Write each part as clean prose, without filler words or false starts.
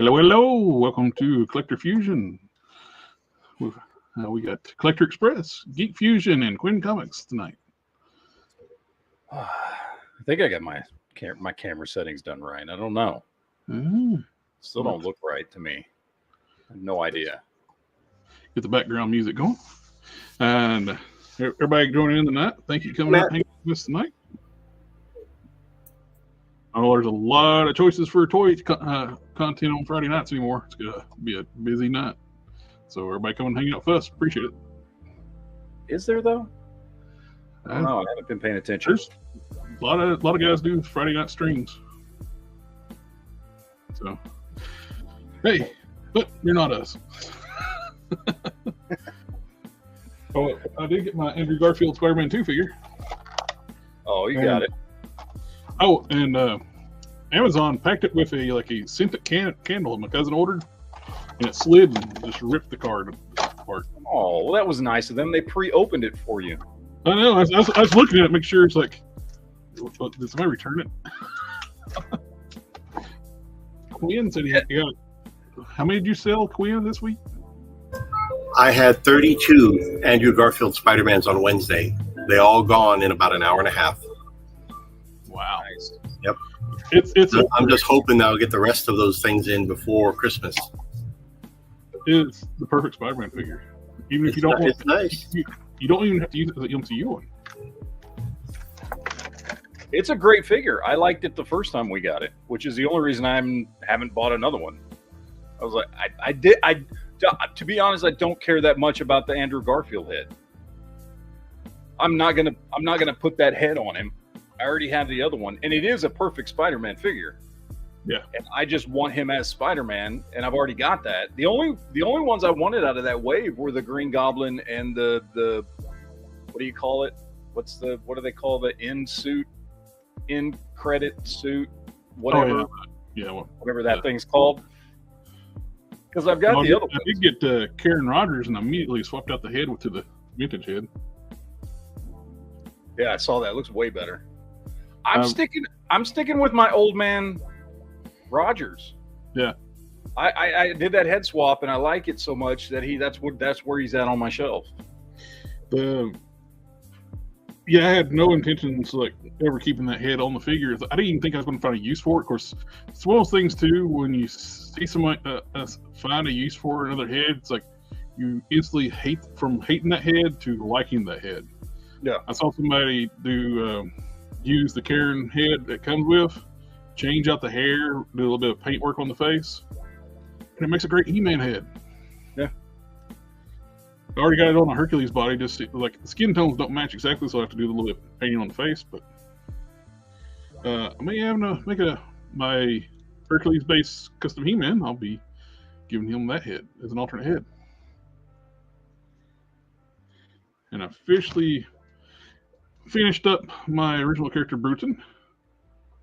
Hello, hello. Welcome to Collector Fusion. We got Collector Express, Geek Fusion, and Quinn Comics tonight. I think I got my camera settings done right. I don't know. Still don't look right to me. I have no idea. Get the background music going. And everybody joining in tonight. Thank you for coming out and hanging with us tonight. Oh, there's a lot of choices for toy content on Friday nights anymore. It's going to be a busy night. So everybody come and hang out with us. Appreciate it. Is there, though? I don't know. I haven't been paying attention. There's a lot of guys do Friday night streams. So, hey, but you're not us. Oh, I did get my Andrew Garfield Spider-Man 2 figure. Oh, you got it. Oh, and Amazon packed it with a scented candle my cousin ordered, and it slid and just ripped the card apart. Oh, well, that was nice of them. They pre-opened it for you. I know. I was looking at it, make sure it's like, did somebody return it? Quinn said he got it. How many did you sell, Quinn, this week? I had 32 Andrew Garfield Spider-Mans on Wednesday. They all gone in about an hour and a half. Wow. Nice. Yep. I'm just hoping that I'll get the rest of those things in before Christmas. It's the perfect Spider-Man figure. Even if you don't want it's nice. You don't even have to use it as an MCU one. It's a great figure. I liked it the first time we got it, which is the only reason I haven't bought another one. I was like, to be honest, I don't care that much about the Andrew Garfield head. I'm not gonna put that head on him. I already have the other one, and it is a perfect Spider-Man figure. Yeah. And I just want him as Spider-Man, and I've already got that. The only ones I wanted out of that wave were the Green Goblin and the what do you call it? What do they call the in credit suit, whatever. Oh, yeah. Whatever that thing's called. Because I've got the other one. I did get Karen Rogers and immediately swapped out the head to the vintage head. Yeah, I saw that. It looks way better. I'm sticking with my old man Rogers. Yeah. I did that head swap and I like it so much that that's where he's at on my shelf. I had no intentions ever keeping that head on the figure. I didn't even think I was going to find a use for it. Of course, it's one of those things too. When you see somebody find a use for another head, it's like you instantly hating that head to liking that head. Yeah, I saw somebody use the Karen head that comes with, change out the hair, do a little bit of paint work on the face, and it makes a great He-Man head. Yeah. I already got it on a Hercules body, just like the skin tones don't match exactly, so I have to do a little bit of painting on the face, but I may have to make my Hercules base custom He-Man. I'll be giving him that head as an alternate head. And I officially finished up my original character Bruton.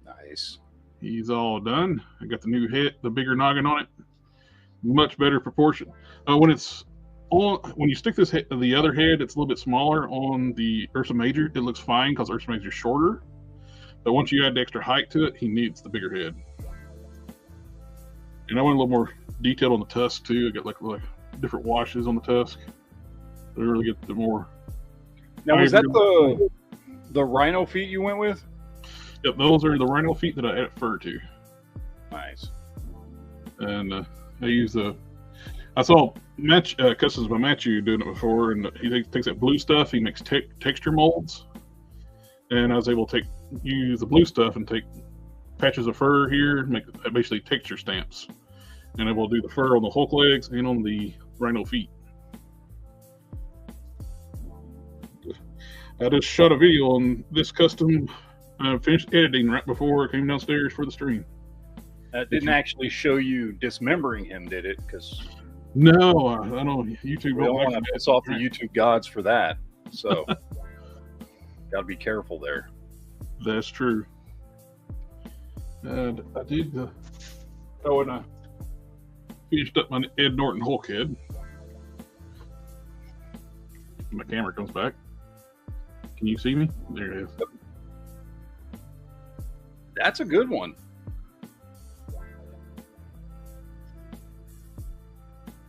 Nice. He's all done. I got the new head, the bigger noggin on it. Much better proportion. When you stick the other head, it's a little bit smaller on the Ursa Major. It looks fine because Ursa Major is shorter. But once you add the extra height to it, he needs the bigger head. And I went a little more detailed on the tusk too. I got like different washes on the tusk. To really get the more. Now, was that the rhino feet you went with? Yep, those are the rhino feet that I added fur to. Nice. And I use I saw Customs by Matthew doing it before, and he takes that blue stuff. He makes texture molds, and I was able to use the blue stuff and take patches of fur here, make basically texture stamps, and I will do the fur on the Hulk legs and on the rhino feet. I just shot a video on this custom. I finished editing right before I came downstairs for the stream. That didn't actually show you dismembering him, did it? Because no, I know YouTube. We don't want to piss off the YouTube gods for that, so got to be careful there. That's true. And I did. When I finished up my Ed Norton Hulk head, my camera comes back. Can you see me? There it is. That's a good one.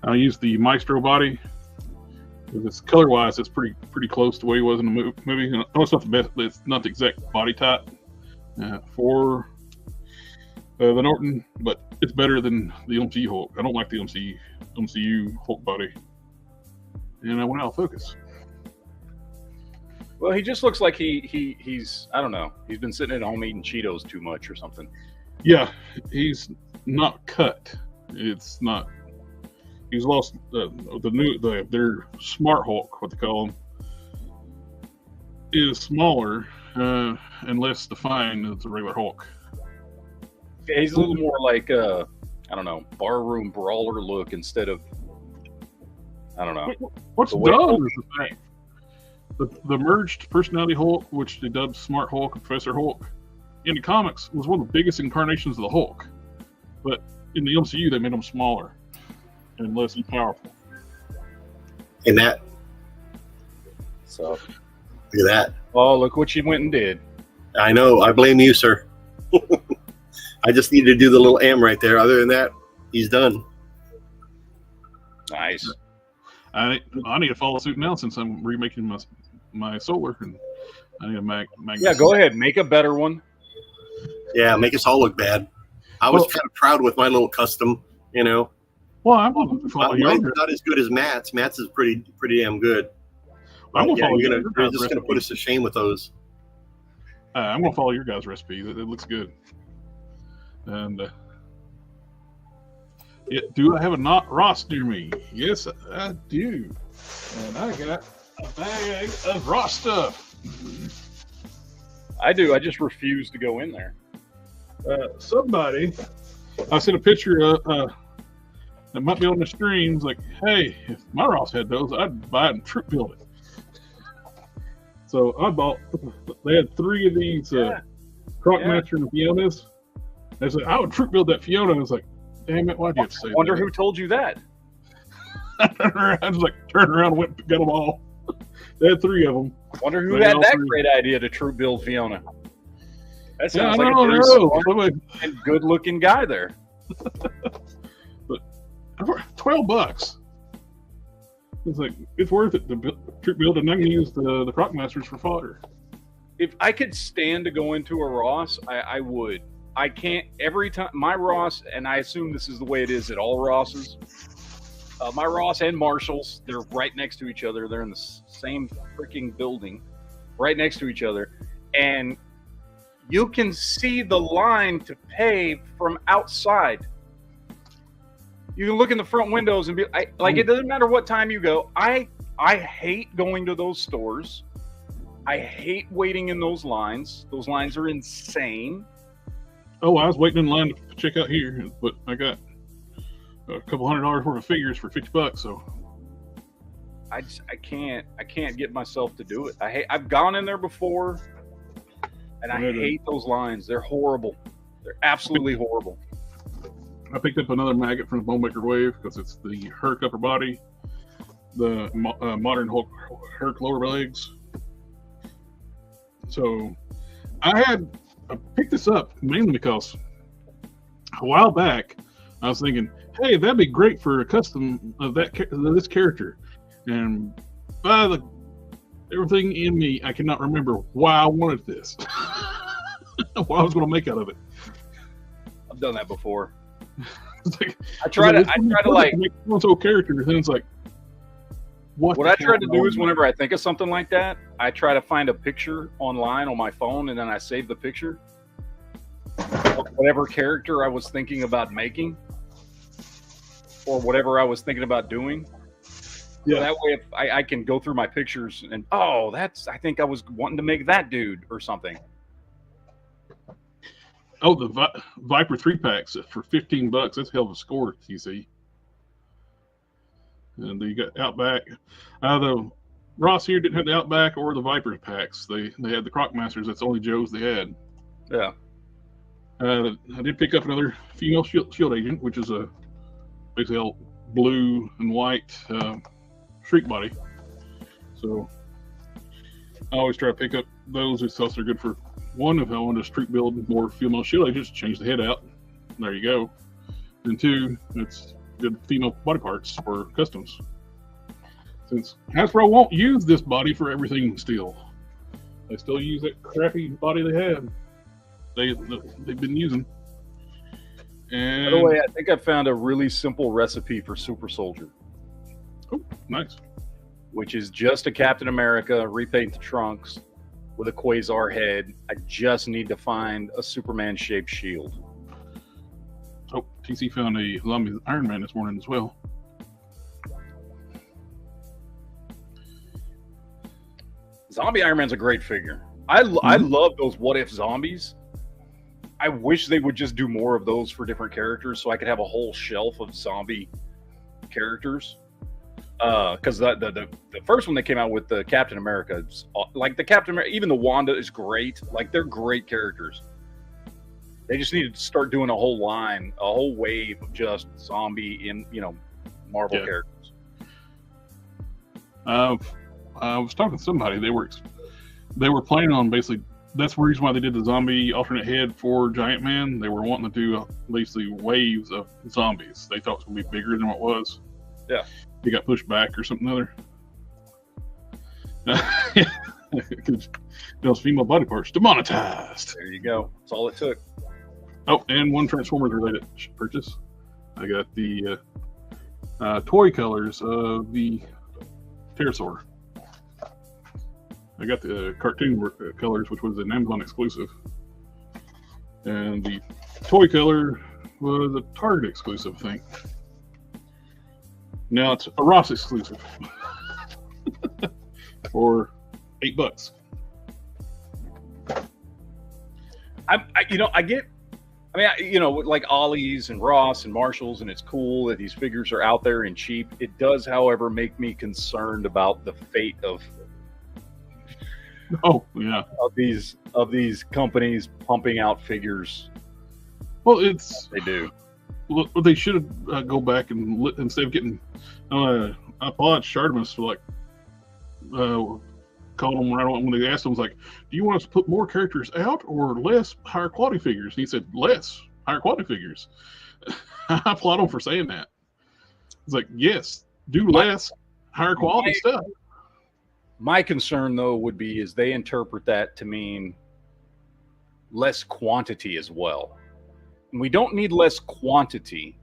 I use the Maestro body. It's color wise, it's pretty close to where he was in the movie. I know it's not the best, it's not the exact body type for the Norton, but it's better than the MCU Hulk. I don't like the MCU Hulk body, and I went out of focus. Well, he just looks like he's I don't know. He's been sitting at home eating Cheetos too much or something. Yeah, he's not cut. It's not. He's lost their Smart Hulk, what they call him, is smaller and less defined as the regular Hulk. Yeah, he's a little more like I don't know, barroom brawler look instead of I don't know. What's dumb is the fact the merged personality Hulk, which they dubbed Smart Hulk and Professor Hulk, in the comics was one of the biggest incarnations of the Hulk, but in the MCU they made him smaller and less powerful. And that. So look at that. Oh, look what you went and did. I know. I blame you, sir. I just need to do the little M right there. Other than that, he's done. Nice. I need to follow suit now since I'm remaking my solar, and I need a mag. Yeah, go ahead, make a better one. Yeah, make us all look bad. I was kind of proud with my little custom, you know. Well, I'm going to follow Mine's not as good as Matt's. Matt's is pretty damn good. I'm going to follow you're just going to put us to shame with those. I'm going to follow your guys' recipe. It looks good. And do I have a Ross near me? Yes, I do. And I got a bag of Ross stuff. I do. I just refuse to go in there. Somebody, I sent a picture that might be on the streams, like, hey, if my Ross had those, I'd buy it and troop build it. So I bought, they had 3 of these Croc-Master and Fionas. They said, I would troop build that Fiona. And I was like, damn it, why'd you have to say that? I wonder who told you that. I just like turned around and went and got them all. They had 3 of them. Wonder who had that great idea to troop build Fiona. That sounds like a very smart and good-looking guy there. But $12. It's like it's worth it to troop build, and I can use the Croc-Masters for fodder. If I could stand to go into a Ross, I would. I can't every time my Ross, and I assume this is the way it is at all Rosses. My Ross and Marshalls, they're right next to each other. They're in the same freaking building, right next to each other, and you can see the line to pay from outside. You can look in the front windows and be like, it doesn't matter what time you go. I hate going to those stores. I hate waiting in those lines. Those lines are insane. Oh, I was waiting in line to check out here, but I got a couple $100 worth of figures for $50. So I can't get myself to do it. I've gone in there before, and I hate those lines. They're horrible. They're absolutely horrible. I picked up another maggot from the Bonemaker Wave because it's the Herc upper body, the modern Hulk Herc lower legs. So I picked this up mainly because a while back I was thinking, hey, that'd be great for a custom of this character. And by everything in me, I cannot remember why I wanted this. What I was going to make out of it. I've done that before. Like, I try to like make one character, and then it's like, what I try to do is whenever I think of something like that, I try to find a picture online on my phone, and then I save the picture of whatever character I was thinking about making, or whatever I was thinking about doing. Yeah. So that way, if I can go through my pictures and I think I was wanting to make that dude or something. Oh, the Viper 3-packs for $15. That's a hell of a score, TC. And you got Outback. The Ross here didn't have the Outback or the Viper packs. They had the Croc-Masters. That's the only Joes they had. Yeah. I did pick up another female shield agent, which is a basically a blue and white Shriek body. So I always try to pick up those because they're good for one, if I want to street build more female shield agents, change the head out. There you go. And 2, it's good female body parts for customs. Since Hasbro won't use this body for everything still. They still use that crappy body they had. They've been using. And, by the way, I think I found a really simple recipe for Super Soldier. Oh, nice. Which is just a Captain America, repaint the trunks with a Quasar head. I just need to find a Superman-shaped shield. Oh, TC found a zombie Iron Man this morning as well. Zombie Iron Man's a great figure. I love those what-if zombies. I wish they would just do more of those for different characters so I could have a whole shelf of zombie characters. Because the first one they came out with, the Captain America, like the Captain America, even the Wanda is great. Like, they're great characters. They just need to start doing a whole line, a whole wave of just zombie Marvel characters. I was talking to somebody. They were planning on basically. That's the reason why they did the zombie alternate head for Giant Man. They were wanting to do basically waves of zombies. They thought it was going to be bigger than what it was. Yeah. He got pushed back or something other. Because those female body parts demonetized. There you go. That's all it took. Oh, and one Transformers related purchase. I got the toy colors of the Pterosaur. I got the cartoon colors, which was an Amazon exclusive. And the toy color was a Target exclusive thing. Now it's a Ross exclusive for $8. Like Ollie's and Ross and Marshalls, and it's cool that these figures are out there and cheap. It does, however, make me concerned about the fate of these companies pumping out figures. Well, they do. Well, they should have go back and instead of getting I applaud Shardimus for called him right on when they asked him, was like, do you want us to put more characters out or less higher quality figures? And he said less higher quality figures. I applaud him for saying that. It's like, yes, do less higher quality stuff. My concern, though, would be is they interpret that to mean less quantity as well. And we don't need less quantity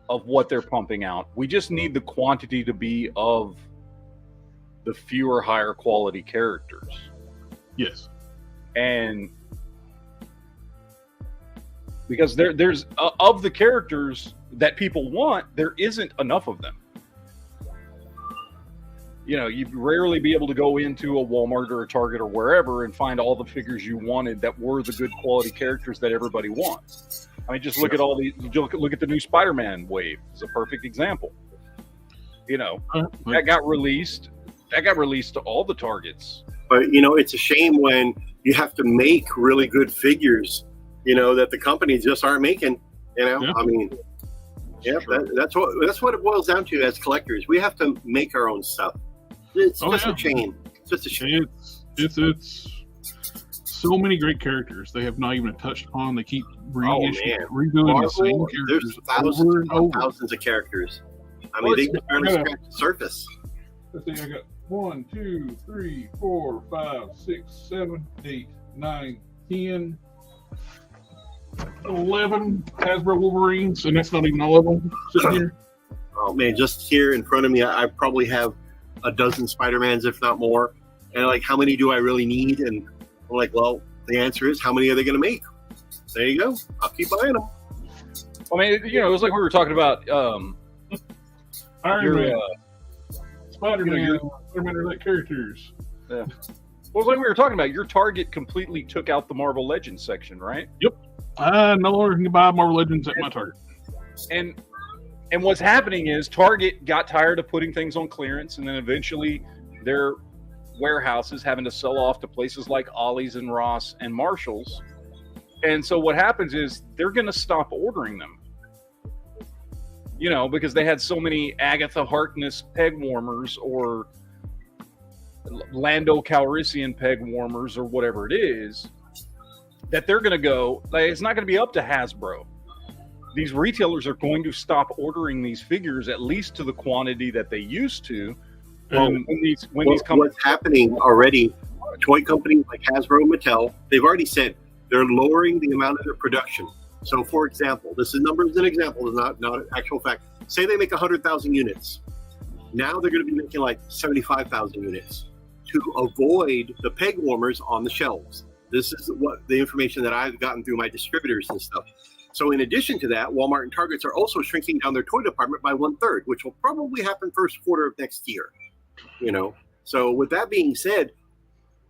of what they're pumping out. We just need the quantity to be of the fewer higher quality characters. Yes. And because there's of the characters that people want, there isn't enough of them. You'd rarely be able to go into a Walmart or a Target or wherever and find all the figures you wanted that were the good quality characters that everybody wants. I mean, just look at all these. Look at the new Spider-Man wave. It's a perfect example. That got released. That got released to all the Targets. But it's a shame when you have to make really good figures. That the companies just aren't making. Yeah. I mean, that's what it boils down to as collectors. We have to make our own stuff. It's just a shame. It's just a shame. It's so many great characters they have not even touched upon. They keep redoing Marvel, the same characters there's thousands of characters. I mean, they just barely scratch the surface. Let's see, I got 1, 2, 3, 4, 5, 6, 7, 8, 9, 10, 11 Hasbro Wolverines, and that's not even all of them sitting here. Oh man, just here in front of me, I probably have a dozen Spider-Mans, if not more. And how many do I really need? And I'm like, well, the answer is, how many are they going to make? There you go. I'll keep buying them. I mean, it was like we were talking about Iron Man, Spider-Man, Spider-Man characters. Yeah. Well, it's like we were talking about. Your Target completely took out the Marvel Legends section, right? Yep. I no longer can buy Marvel Legends at my Target. And what's happening is Target got tired of putting things on clearance, and then eventually their warehouses having to sell off to places like Ollie's and Ross and Marshalls. And so what happens is they're going to stop ordering them. Because they had so many Agatha Harkness peg warmers or Lando Calrissian peg warmers or whatever it is, that they're going to go, it's not going to be up to Hasbro these retailers are going to stop ordering these figures, at least to the quantity that they used to. When these what's happening already, toy companies like Hasbro and Mattel, they've already said they're lowering the amount of their production. So, for example, this is numbers as an example, is not an actual fact. Say they make 100,000 units. Now they're going to be making like 75,000 units to avoid the peg warmers on the shelves. This is what the information that I've gotten through my distributors and stuff. So in addition to that, Walmart and Targets are also shrinking down their toy department by 1/3, which will probably happen first quarter of next year. So with that being said,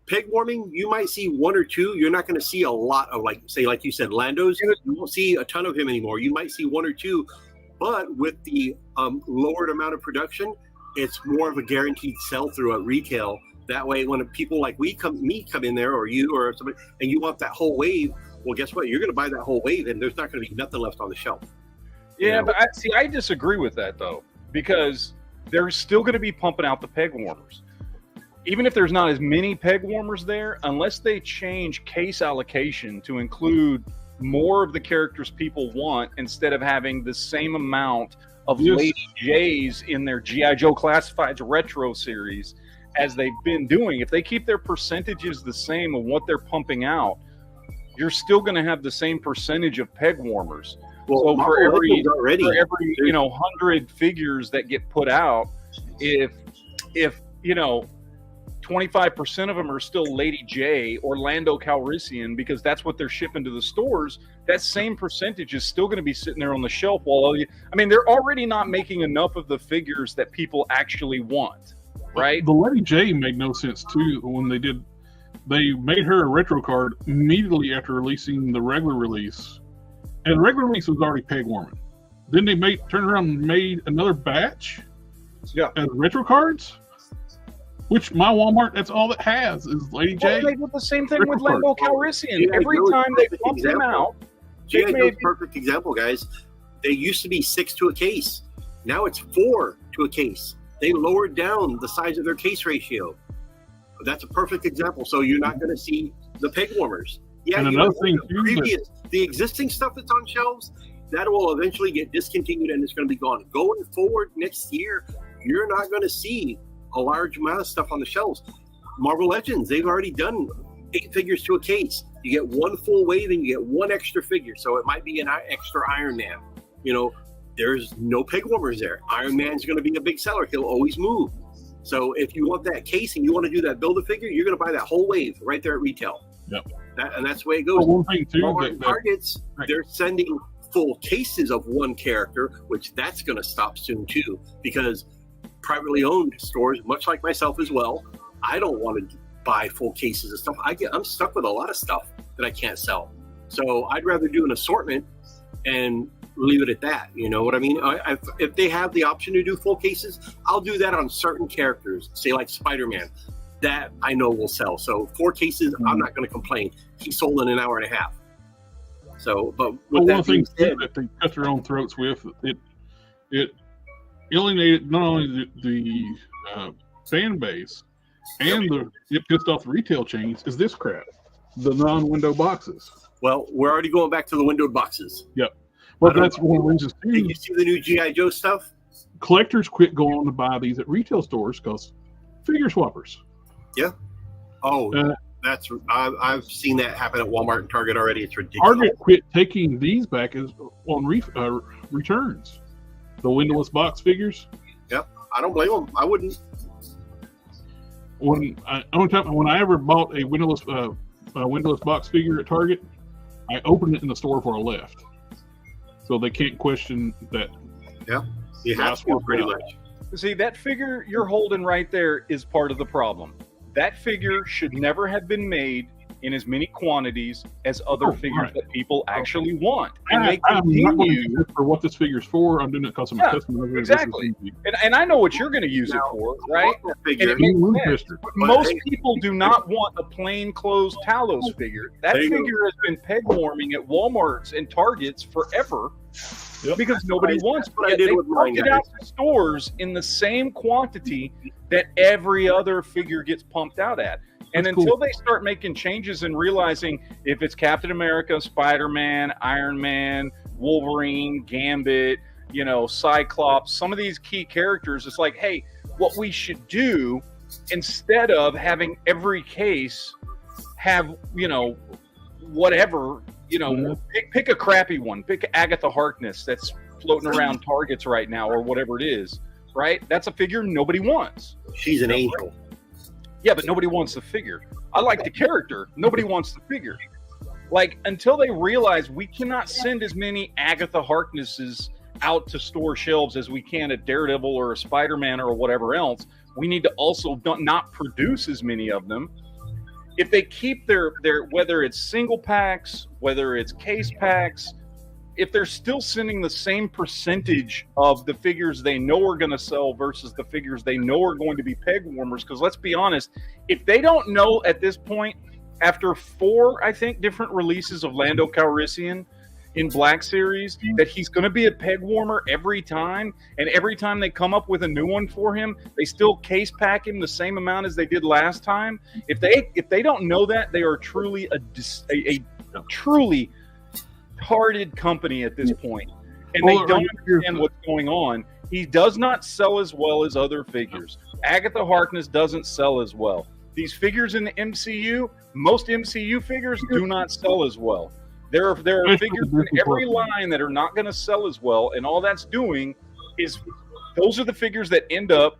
peg warming, you might see one or two. You're not going to see a lot of, like you said, Lando's. You won't see a ton of him anymore. You might see one or two, but with the lowered amount of production, it's more of a guaranteed sell-through at retail. That way, when people like come in there, or you or somebody, and you want that whole wave, well, guess what? You're going to buy that whole wave, and there's not going to be nothing left on the shelf. Yeah, but I disagree with that, though, because they're still going to be pumping out the peg warmers. Even if there's not as many peg warmers there, unless they change case allocation to include more of the characters people want, instead of having the same amount of Lady J's in their G.I. Joe Classifieds Retro series as they've been doing. If they keep their percentages the same of what they're pumping out, you're still going to have the same percentage of peg warmers. Well, so for every 100 figures that get put out, if 25% of them are still Lady J or Lando Calrissian, because that's what they're shipping to the stores, that same percentage is still going to be sitting there on the shelf. They're already not making enough of the figures that people actually want, right? The Lady J made no sense too when they did. They made her a retro card immediately after releasing the regular release, and the regular release was already peg warming. Then they turned around and made another batch, as retro cards. Which my Walmart, that's all it has is Lady J. They did the same thing with Lando Calrissian. Every time they pumped him out, G.I. Joe's perfect example, guys. They used to be 6 to a case. Now it's 4 to a case. They lowered down the size of their case ratio. That's a perfect example. So you're not going to see the peg warmers. Yeah, and another thing, the existing stuff that's on shelves, that will eventually get discontinued and it's going to be gone. Going forward next year, you're not going to see a large amount of stuff on the shelves. Marvel Legends, they've already done 8 figures to a case. You get 1 full wave and you get 1 extra figure. So it might be an extra Iron Man. There's no peg warmers there. Iron Man's going to be a big seller. He'll always move. So if you want that case and you want to do that Build-A-Figure, you're going to buy that whole wave right there at retail. Yep. And that's the way it goes. One thing too, Targets, they're sending full cases of one character, which that's going to stop soon too, because privately owned stores, much like myself as well, I don't want to buy full cases of stuff. I'm stuck with a lot of stuff that I can't sell. So I'd rather do an assortment and leave it at that. You know what I mean? If they have the option to do full cases, I'll do that on certain characters, say like Spider-Man. That I know will sell. So 4 cases, I'm not going to complain. He sold in an hour and a half. So, but with one thing that they cut their own throats with, it alienated not only the fan base and it pissed off the retail chains, is this crap, the non-window boxes. Well, we're already going back to the windowed boxes. Yep. Well, that's one of the reasons too. Did you see the new G.I. Joe stuff? Collectors quit going to buy these at retail stores because figure swappers. Yeah. Oh, I've seen that happen at Walmart and Target already. It's ridiculous. Target quit taking these back on returns. The windowless box figures. Yep. I don't blame them. I wouldn't. When I ever bought a windowless box figure at Target, I opened it in the store before I left, so they can't question that. Yeah, you have to pretty much. See, that figure you're holding right there is part of the problem. That figure should never have been made in as many quantities as other figures that people actually want. And they continue for what this figure's for. I'm doing it because I'm a customer. Exactly. And I know what you're going to use it for, right? Most people do not want a plain closed Talos figure. That figure has been peg warming at Walmarts and Targets forever. Yep. Because nobody wants it. They put it out to stores in the same quantity that every other figure gets pumped out at. And until they start making changes and realizing if it's Captain America, Spider-Man, Iron Man, Wolverine, Gambit, you know, Cyclops, some of these key characters. It's like, hey, what we should do instead of having every case have, you know, whatever, you know, pick a crappy one, pick Agatha Harkness that's floating around Targets right now or whatever it is, right? That's a figure nobody wants. She's an angel. Yeah, but nobody wants the figure. I like the character. Nobody wants the figure. Like, until they realize we cannot send as many Agatha Harknesses out to store shelves as we can a Daredevil or a Spider-Man or whatever else, we need to also not produce as many of them. If they keep their whether it's single packs, whether it's case packs, if they're still sending the same percentage of the figures they know are going to sell versus the figures they know are going to be peg warmers, because let's be honest, if they don't know at this point, after 4, I think, different releases of Lando Calrissian in Black Series, that he's going to be a peg warmer every time, and every time they come up with a new one for him, they still case pack him the same amount as they did last time. If they don't know that, they are truly a truly hearted company at this point, and they don't understand what's going on. He does not sell as well as other figures. Agatha Harkness doesn't sell as well. These figures in the MCU, most MCU figures do not sell as well. There are figures in every line that are not going to sell as well, and all that's doing is those are the figures that end up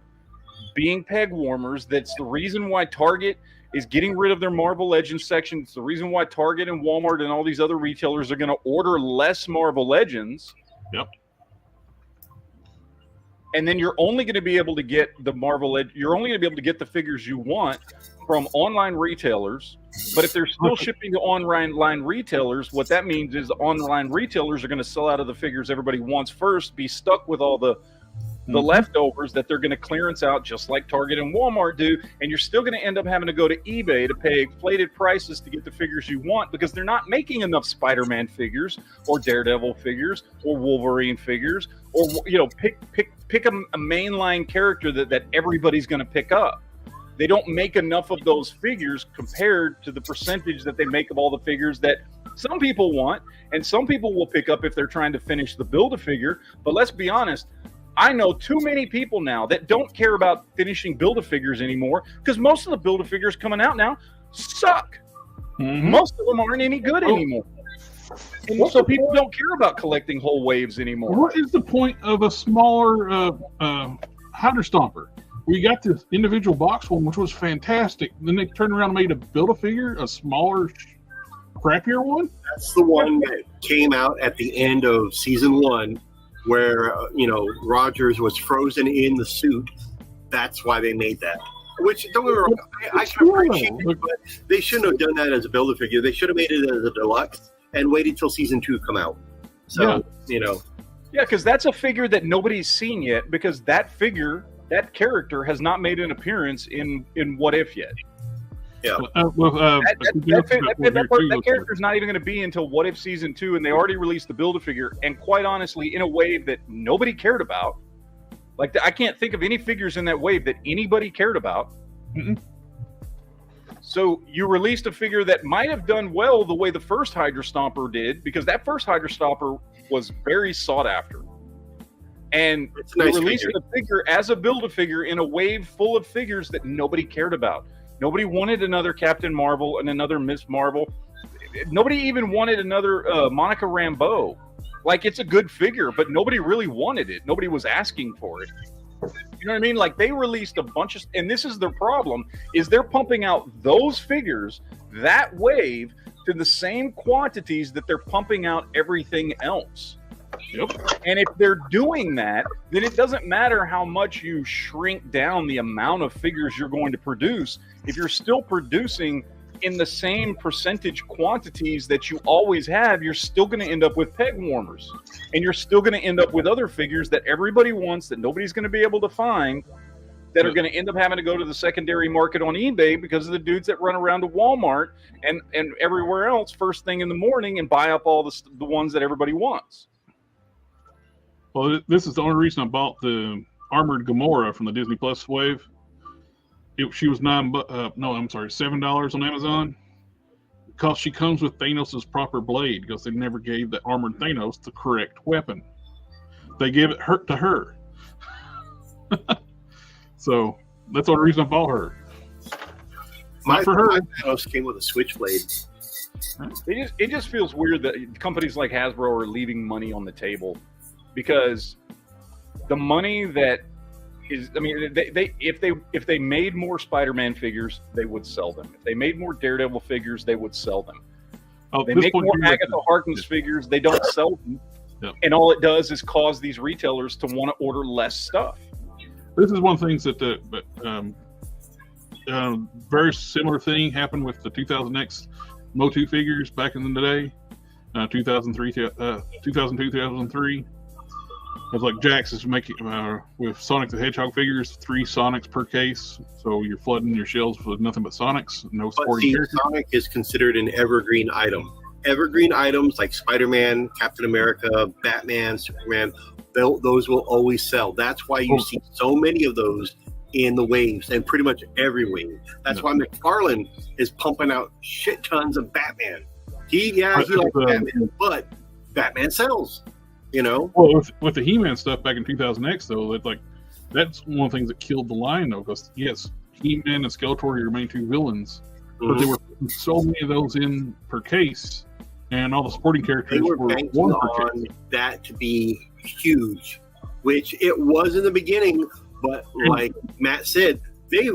being peg warmers. That's the reason why Target is getting rid of their Marvel Legends section. It's the reason why Target and Walmart and all these other retailers are going to order less Marvel Legends. Yep. And then you're only going to be able to get you're only going to be able to get the figures you want from online retailers. But if they're still shipping to online retailers, what that means is online retailers are going to sell out of the figures everybody wants first, be stuck with all the leftovers that they're going to clearance out just like Target and Walmart do, and you're still going to end up having to go to eBay to pay inflated prices to get the figures you want because they're not making enough Spider-Man figures or Daredevil figures or Wolverine figures, or, you know, pick a mainline character that everybody's going to pick up. They don't make enough of those figures compared to the percentage that they make of all the figures that some people want and some people will pick up if they're trying to finish the Build-A-Figure. But let's be honest, I know too many people now that don't care about finishing Build-A-Figures anymore because most of the Build-A-Figures coming out now suck. Most of them aren't any good anymore. And so people don't care about collecting whole waves anymore. What is the point of a smaller Hydra Stomper? We got this individual box one, which was fantastic. Then they turned around and made a Build-A-Figure, a smaller, crappier one? That's the one that came out at the end of season 1 where, you know, Rogers was frozen in the suit. That's why they made that. Which, don't get me wrong, I can appreciate it, but they shouldn't have done that as a Build-A-Figure. They should have made it as a deluxe and waited till season 2 come out. So, you know. Yeah, because that's a figure that nobody's seen yet, because that figure, that character has not made an appearance in What If yet. Yeah. That character's not even going to be until What If Season 2, and they already released the Build-A-Figure, and quite honestly, in a wave that nobody cared about. Like, I can't think of any figures in that wave that anybody cared about. So you released a figure that might have done well the way the first Hydra Stomper did, because that first Hydra Stomper was very sought after. And you released a figure as a Build-A-Figure in a wave full of figures that nobody cared about. Nobody wanted another Captain Marvel and another Miss Marvel. Nobody even wanted another Monica Rambeau. Like, it's a good figure, but nobody really wanted it. Nobody was asking for it. You know what I mean? Like, they released a bunch of, and this is their problem, is they're pumping out those figures, that wave, to the same quantities that they're pumping out everything else. Yep. And if they're doing that, then it doesn't matter how much you shrink down the amount of figures you're going to produce. If you're still producing in the same percentage quantities that you always have, you're still going to end up with peg warmers. And you're still going to end up with other figures that everybody wants that nobody's going to be able to find, that are going to end up having to go to the secondary market on eBay because of the dudes that run around to Walmart and everywhere else first thing in the morning and buy up all the ones that everybody wants. Well, this is the only reason I bought the Armored Gamora from the Disney Plus wave. She was $7 on Amazon. because she comes with Thanos' proper blade, because they never gave the armored Thanos the correct weapon. They gave it to her. So that's the only reason I bought her. My For her. Thanos came with a switchblade. It just feels weird that companies like Hasbro are leaving money on the table, because the money that is, I mean, if they made more Spider-Man figures, they would sell them. If they made more Daredevil figures, they would sell them. Oh, They make more Agatha Harkness figures, they don't sell them. Yep. And all it does is cause these retailers to want to order less stuff. This is one of the things that very similar thing happened with the 2000X Motu figures back in the day, 2002, 2003. It's like Jax is making with Sonic the Hedgehog figures, 3 Sonics per case, so you're flooding your shelves with nothing but Sonics, no sporting characters. Sonic is considered an evergreen item. Evergreen items like Spider-Man, Captain America, Batman, Superman, those will always sell. That's why you see so many of those in the waves, and pretty much every wave. That's why McFarlane is pumping out shit tons of Batman. He likes Batman, but Batman sells. You know. Well, with the He-Man stuff back in 2000X, though, that's one of the things that killed the line, though. Because yes, He-Man and Skeletor are your main 2 villains, but there were so many of those in per case, and all the sporting characters were one per case. That to be huge, which it was in the beginning. But like Matt said, they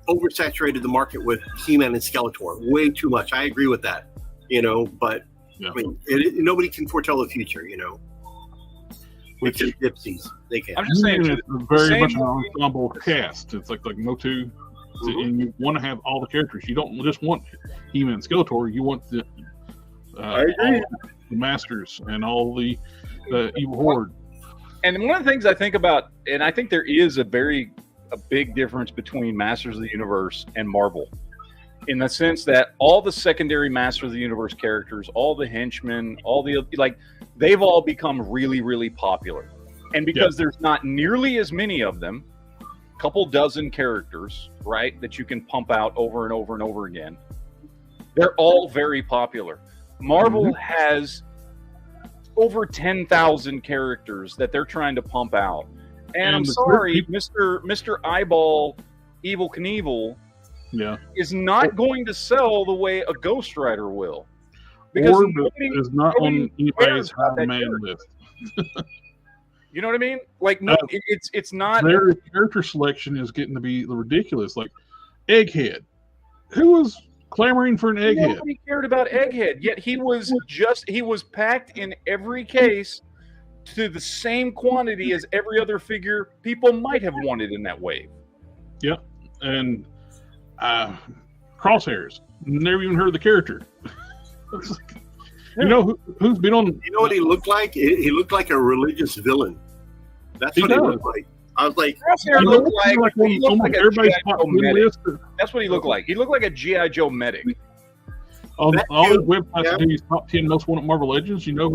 oversaturated the market with He-Man and Skeletor way too much. I agree with that, you know. But I mean, nobody can foretell the future, you know. With the gypsies, they can. I'm just saying, it's very much an ensemble cast. It's like Motu, and you want to have all the characters. You don't just want He-Man and Skeletor. You want the Masters and all the Evil Horde. And one of the things I think about, and I think there is a big difference between Masters of the Universe and Marvel, in the sense that all the secondary Masters of the Universe characters, all the henchmen, they've all become really, really popular. And because there's not nearly as many of them, a couple dozen characters, right, that you can pump out over and over and over again, they're all very popular. Marvel has over 10,000 characters that they're trying to pump out. And I'm sorry, Mr. Eyeball Evel Knievel is not going to sell the way a Ghost Rider will. Because nobody is not on anybody's high-demand list. You know what I mean? Like, no, it's not. Their character selection is getting to be ridiculous. Like, Egghead. Who was clamoring for an Egghead? Nobody cared about Egghead, yet he was packed in every case to the same quantity as every other figure people might have wanted in that wave. Yep. And Crosshairs. Never even heard of the character. You know who's been on? You know what he looked like? He looked like a religious villain. That's what he looked like. I was like, Crosshair looked like everybody's list. That's what he looked like. He looked like a G.I. Joe medic. All the websites do these top 10 most wanted Marvel Legends. You know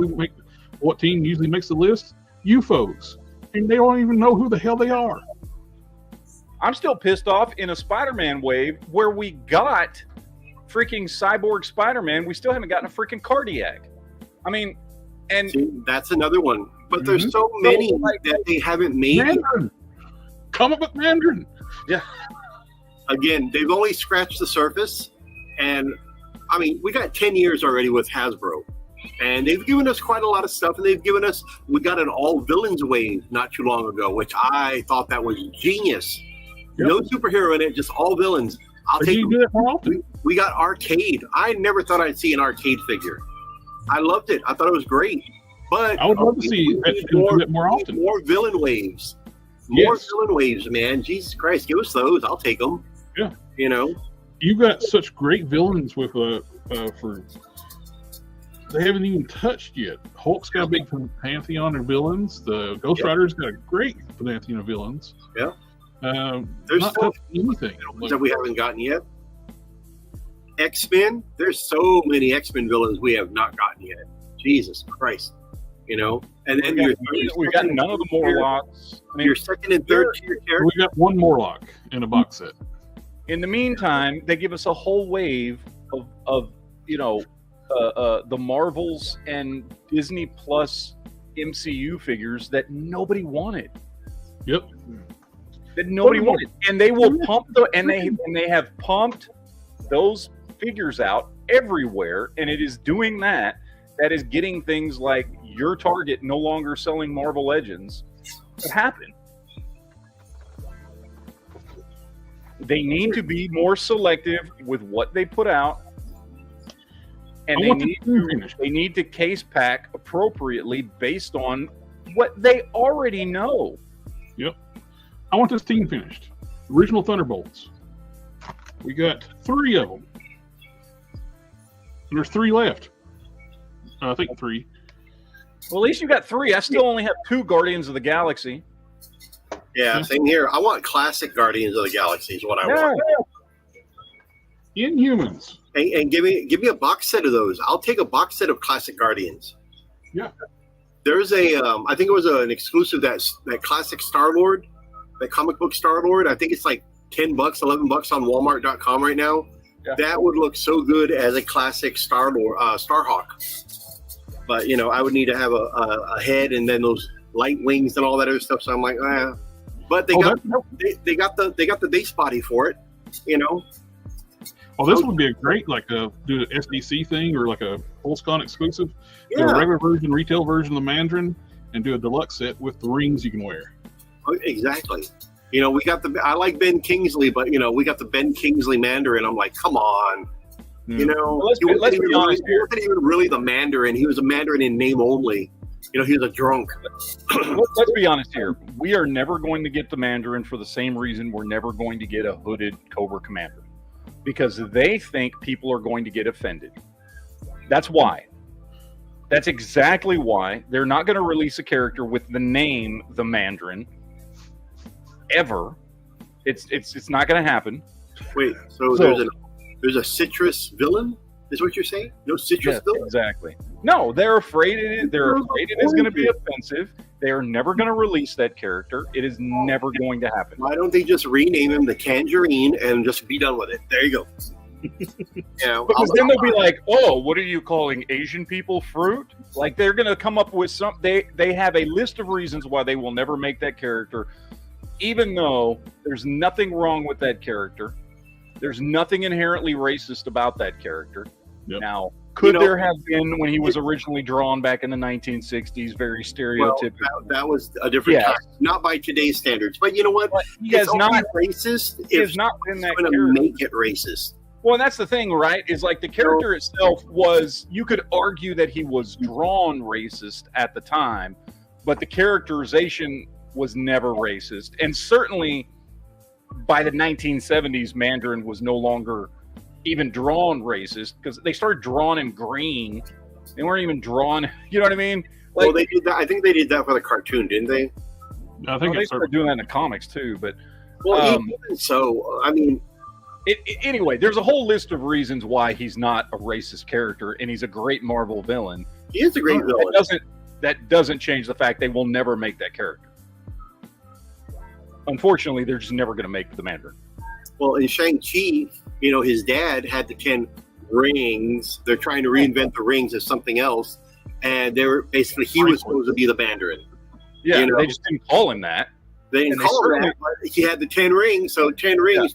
what team usually makes the list? UFOs. And they don't even know who the hell they are. I'm still pissed off in a Spider-Man wave where we got freaking Cyborg Spider-Man. We still haven't gotten a freaking Cardiac. I mean, and see, that's another one. But there's so many that they haven't made. Mandarin. Come up with Mandarin. Yeah. Again, they've only scratched the surface. And, I mean, we got 10 years already with Hasbro. And they've given us quite a lot of stuff. And we got an all-villains wave not too long ago, which I thought that was genius. Yep. No superhero in it, just all villains. I'll take them. We got Arcade. I never thought I'd see an Arcade figure. I loved it. I thought it was great. But I would love to see that more often. More villain waves. More villain waves, man. Jesus Christ, give us those. I'll take them. Yeah. You know? You've got such great villains with for they haven't even touched yet. Hulk's got a big pantheon of villains. The Ghost Rider's got a great pantheon of villains. Yeah. There's not anything that we haven't gotten yet. X-Men. There's so many X-Men villains we have not gotten yet. Jesus Christ. You know, and then we got none of the Morlocks. I mean, your second and third tier characters. We got one Morlock in a box set. In the meantime, they give us a whole wave of the Marvels and Disney Plus MCU figures that nobody wanted. Yep. That nobody wanted, and they will pump they have pumped those figures out everywhere, and it is doing that is getting things like your Target no longer selling Marvel Legends to happen. They need to be more selective with what they put out, and they need to case pack appropriately based on what they already know. Yep. I want this team finished. Original Thunderbolts. We got 3 of them. And there's 3 left. I think 3. Well, at least you got 3. I still only have 2 Guardians of the Galaxy. Yeah, same here. I want classic Guardians of the Galaxy is what I want. Inhumans. And give me a box set of those. I'll take a box set of classic Guardians. Yeah. There's I think it was an exclusive that classic Star-Lord, that comic book Star-Lord. I think it's like $10, $11 on Walmart.com right now. Yeah. That would look so good as a classic Star-Lord, Starhawk. But I would need to have a head and then those light wings and all that other stuff. So I'm like, But they got the base body for it. Well, this would be a great do an SDC thing or like a PulseCon exclusive. Yeah. Do a regular version, retail version of the Mandarin, and do a deluxe set with the rings you can wear. Exactly. We got I like Ben Kingsley, but we got the Ben Kingsley Mandarin. I'm like, come on. Let's be honest. He wasn't even really the Mandarin. He was a Mandarin in name only. He was a drunk. Let's be honest here. We are never going to get the Mandarin for the same reason we're never going to get a hooded Cobra Commander. Because they think people are going to get offended. That's why. That's exactly why they're not going to release a character with the name the Mandarin ever. It's not going to happen. Wait, so there's a citrus villain? Is what you're saying? No citrus villain? Exactly. No, they're afraid it is going to be offensive. They are never going to release that character. It is never going to happen. Why don't they just rename him the Tangerine and just be done with it? There you go. Because then they'll be like, oh, what are you calling Asian people fruit? Like they're going to come up with they have a list of reasons why they will never make that character, even though there's nothing wrong with that character. There's nothing inherently racist about that character. Yep. Now, could there have been when he was originally drawn back in the 1960s, very stereotypical? Well, that was a different time, not by today's standards. But you know what? He has not racist. He has not been that going to make it racist. Well, and that's the thing, right? Is like the character itself was. You could argue that he was drawn racist at the time, but the characterization was never racist, and certainly by the 1970s, Mandarin was no longer even drawn racist because they started drawing him green. They weren't even drawn. You know what I mean? Like, well, they did that. I think they did that for the cartoon, didn't they? I think they started doing that in the comics too. But even so, I mean, anyway, there's a whole list of reasons why he's not a racist character, and he's a great Marvel villain. He is a great villain. That doesn't change the fact they will never make that character. Unfortunately, they're just never going to make the Mandarin. Well, in Shang-Chi, his dad had the 10 rings. They're trying to reinvent the rings as something else. And they were basically, he was supposed to be the Mandarin. Yeah, they just didn't call him that. They didn't call him that, but he had the 10 rings. So 10 rings,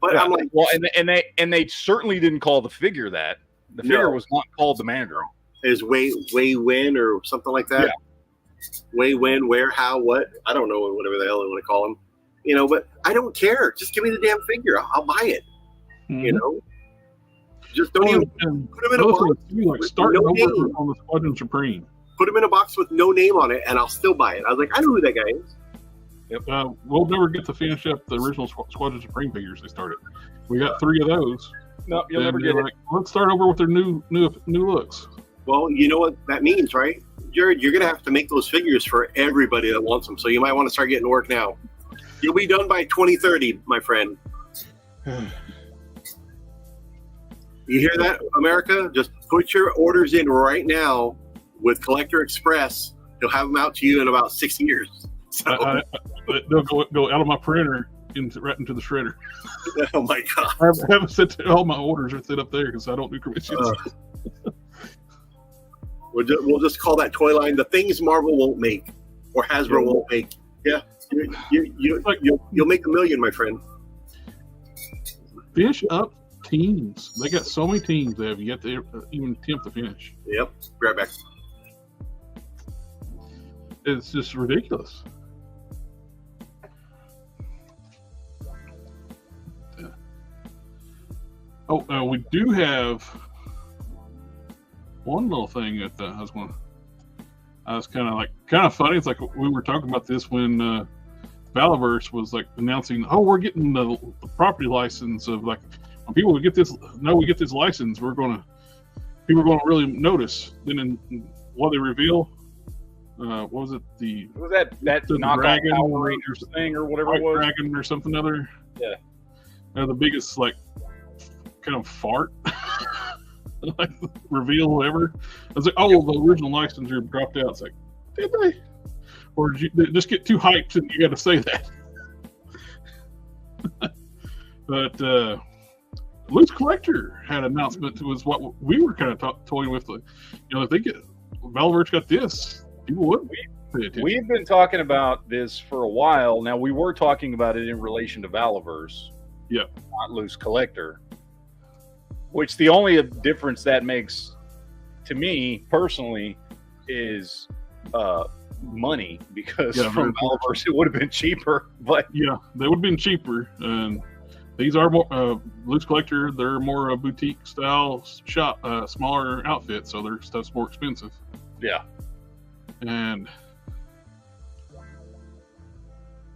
But I'm like... Well, and they certainly didn't call the figure that. The figure was not called the Mandarin. It was Wei Wen or something like that. Yeah. Wei Wen, where, how, what? I don't know, whatever the hell they want to call him. But I don't care. Just give me the damn figure. I'll buy it. Mm-hmm. Just don't even put him in a box. Like starting over on the Squadron Supreme. Put him in a box with no name on it, and I'll still buy it. I was like, I know who that guy is. Yep. We'll never get to finish up the original Squadron Supreme figures they started. We got 3 of those. No, you'll never get it. Let's start over with their new looks. Well, you know what that means, right? Jared, you're going to have to make those figures for everybody that wants them. So you might want to start getting to work now. You'll be done by 2030, my friend. You hear that, America? Just put your orders in right now with Collector Express. They'll have them out to you in about 6 years. So. They'll go out of my printer right into the shredder. Oh my god! I haven't set all my orders are set up there because I don't do commissions. We'll just call that toy line the things Marvel won't make or Hasbro won't make. Yeah, you'll make $1 million, my friend. Finish up teams. They got so many teams they have yet to even attempt to finish. Yep. Be right back. It's just ridiculous. Oh, we do have one little thing that I was kind of funny. It's like we were talking about this when Valaverse was like announcing, "Oh, we're getting the property license of like when people would get this. No, we get this license. People are going to really notice." Then what they reveal, what was it? Was that knockoff dragon Power Rangers thing or whatever it was? Dragon or something other. Yeah. The biggest like kind of fart. Like reveal whatever. I was like, oh, the original licensor dropped out. It's like, did they? Or did you just get too hyped and you got to say that? But Loose Collector had an announcement. It was what we were kind of toying with. Like, if they get Valaverse got this, people would pay attention. We've been talking about this for a while now. We were talking about it in relation to Valaverse. Yeah, not Loose Collector. Which the only difference that makes to me personally is money, because from Valaverse it would have been cheaper. But yeah, they would have been cheaper. And these are more Loose Collector. They're more boutique style shop, smaller outfit, so their stuff's more expensive. Yeah, and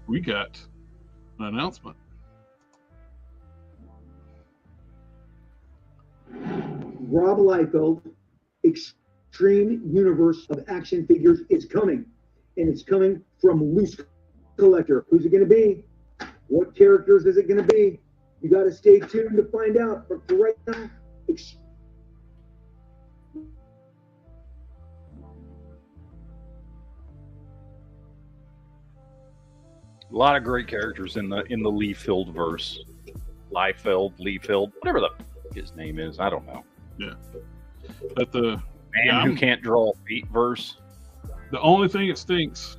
we got an announcement. Rob Liefeld Extreme Universe of Action Figures is coming, and it's coming from Loose Collector. Who's it going to be? What characters is it going to be? You got to stay tuned to find out. But for right now, a lot of great characters in the Liefeld verse. Liefeld, whatever his name is, I don't know. Yeah. But the man who can't draw feet verse. The only thing that stinks,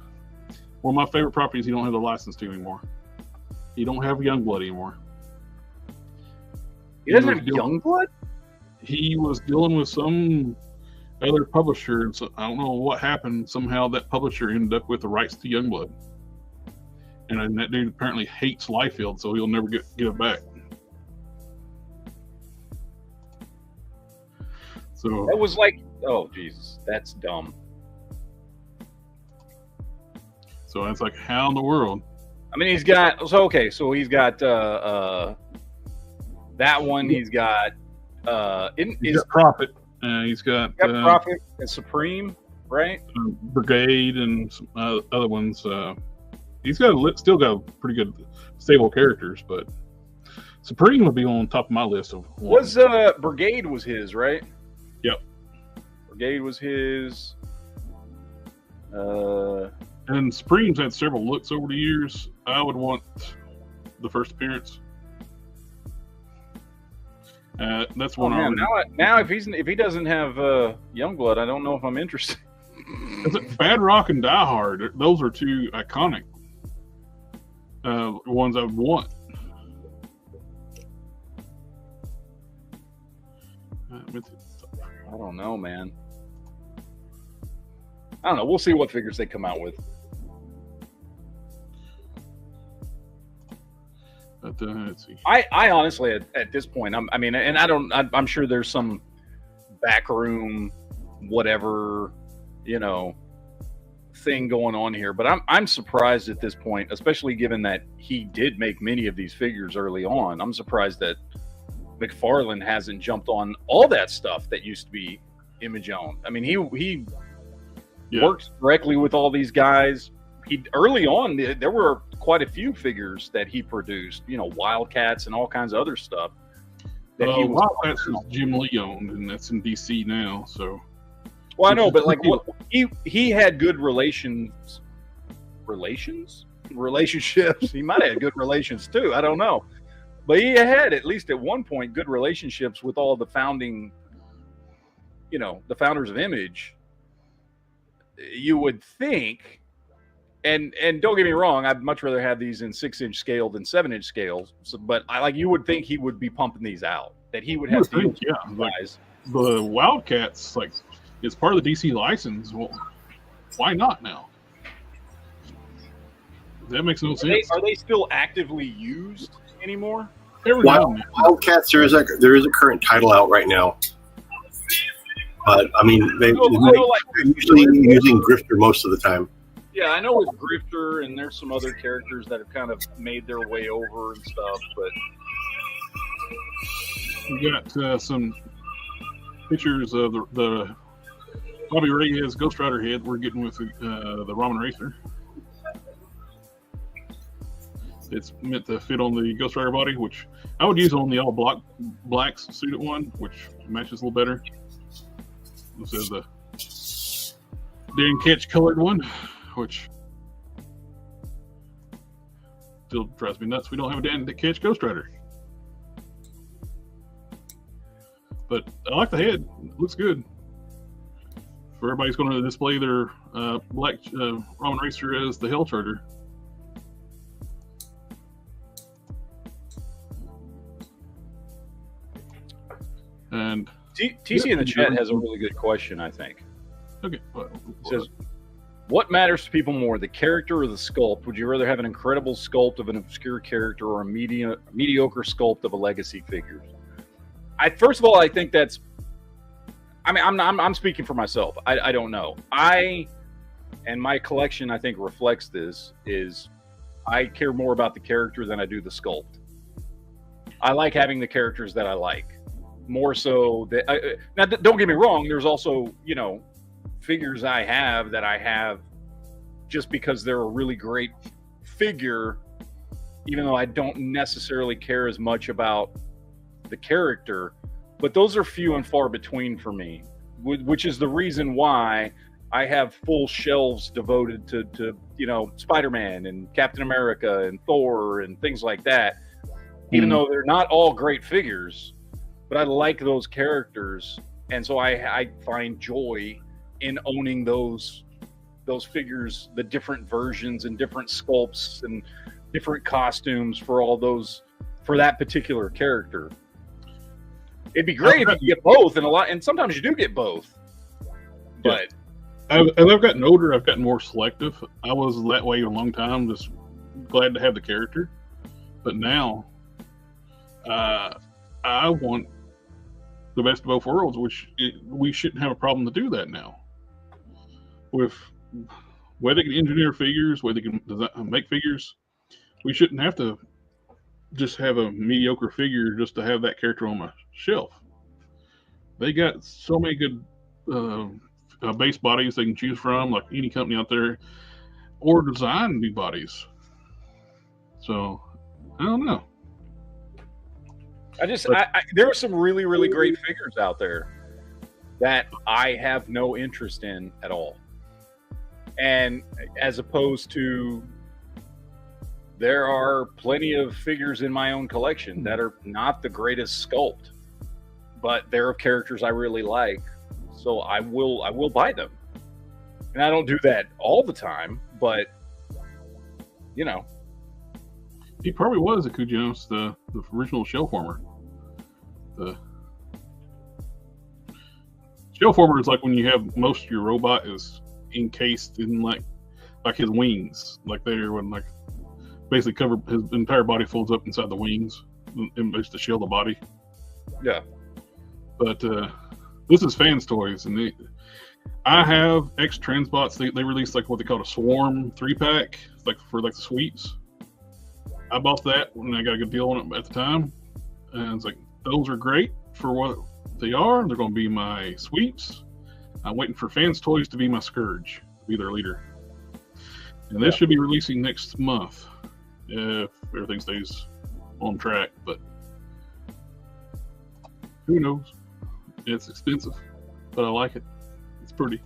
one of my favorite properties, you don't have the license to anymore. You don't have Youngblood anymore. He doesn't have Youngblood? He was dealing with some other publisher, and so I don't know what happened. Somehow that publisher ended up with the rights to Youngblood. And that dude apparently hates Liefeld, so he'll never get it back. So that was like, oh Jesus, that's dumb. So it's like, how in the world? I mean, he's got that one. He's got Prophet. He's got Prophet and Supreme, right? Brigade and some other ones. He's still got pretty good stable characters, but Supreme would be on top of my list of. Brigade was his, right? Yep. Brigade was his. And Supreme's had several looks over the years. I would want the first appearance. That's one. Now, if he doesn't have Youngblood, I don't know if I'm interested. Bad Rock and Die Hard. Those are two iconic ones I would want. I don't know, man. I don't know. We'll see what figures they come out with. Let's see. I honestly, at this point, I'm sure there's some backroom, whatever, thing going on here, but I'm surprised at this point, especially given that he did make many of these figures early on. I'm surprised that McFarlane hasn't jumped on all that stuff that used to be image owned. I mean, he works directly with all these guys. Early on, there were quite a few figures that he produced, Wildcats and all kinds of other stuff. Wildcats is Jim Lee owned, and that's in DC now. So, well, I know, but like he had good relations. relationships. He might have had good relations too. I don't know. But he had, at least at one point, good relationships with all the founding, the founders of Image. You would think, and don't get me wrong, I'd much rather have these in 6-inch scale than 7-inch scales. So, but you would think he would be pumping these out, that he would have deals with guys. The Wildcats, like, it's part of the DC license. Well, why not now? That makes no sense. Are they still actively used anymore? Wildcats, there is a current title out right now, but I mean they're usually using Grifter most of the time. Yeah, I know with Grifter, and there's some other characters that have kind of made their way over and stuff, but we got some pictures of the Bobby Reyes Ghost Rider head we're getting with the Ramen Racer. It's meant to fit on the Ghost Rider body, which I would use on the all black suited one, which matches a little better. This is the Dan Ketch colored one, which still drives me nuts. We don't have a Dan Ketch Ghost Rider. But I like the head. It looks good. For everybody's going to display their black Ramen Racer as the Hell Charger. And TC in the chat has a really good question, I think. Okay. It says, what matters to people more, the character or the sculpt? Would you rather have an incredible sculpt of an obscure character or a mediocre sculpt of a legacy figure? First of all, I think that's. I mean, I'm speaking for myself. I don't know. And my collection, I think, reflects this. Is I care more about the character than I do the sculpt. I like having the characters that I like. More so that now, don't get me wrong. There's also figures I have just because they're a really great figure, even though I don't necessarily care as much about the character. But those are few and far between for me, which is the reason why I have full shelves devoted to Spider-Man and Captain America and Thor and things like that. Even though they're not all great figures. But I like those characters, and so I find joy in owning those figures, the different versions and different sculpts and different costumes for that particular character. It'd be great if you get both, and sometimes you do get both. But as I've gotten older, I've gotten more selective. I was that way a long time, just glad to have the character. But now, I want the best of both worlds, we shouldn't have a problem to do that now. With where they can engineer figures, where they can make figures, we shouldn't have to just have a mediocre figure just to have that character on my shelf. They got so many good base bodies they can choose from, like any company out there, or design new bodies. So, I don't know. There are some really, really great figures out there that I have no interest in at all. And as opposed to, there are plenty of figures in my own collection that are not the greatest sculpt, but they're characters I really like. So I will buy them. And I don't do that all the time, but he probably was a Kujanos, the original shell former. The shell former is like when you have most of your robot is encased in like his wings, like they're when like basically cover his entire body folds up inside the wings and makes to shield the body. Yeah. But this is Fans Toys, and I have X Transbots. They released like what they call a Swarm 3-pack, like for like the suites. I bought that when I got a good deal on it at the time, and it's like those are great for what they are. They're going to be my sweeps. I'm waiting for Fans Toys to be my Scourge, to be their leader, and this should be releasing next month if everything stays on track. But who knows? It's expensive, but I like it. It's pretty.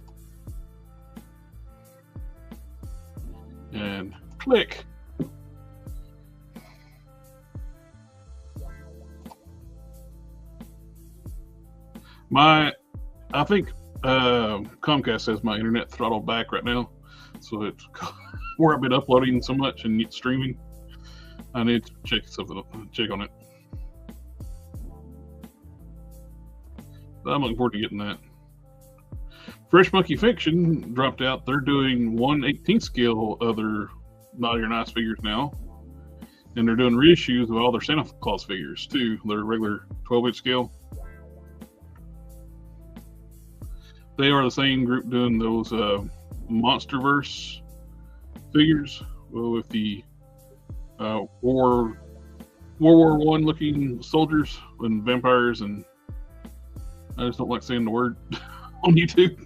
And click. I think Comcast has my internet throttled back right now, so it's where I've been uploading so much and streaming. I need to check on it. But I'm looking forward to getting that. Fresh Monkey Fiction dropped out. They're doing 1/18 scale of their Naughty or Nice figures now. And they're doing reissues of all their Santa Claus figures too. Their regular 12-inch scale. They are the same group doing those Monsterverse figures with the World War I looking soldiers and vampires, and I just don't like saying the word on YouTube.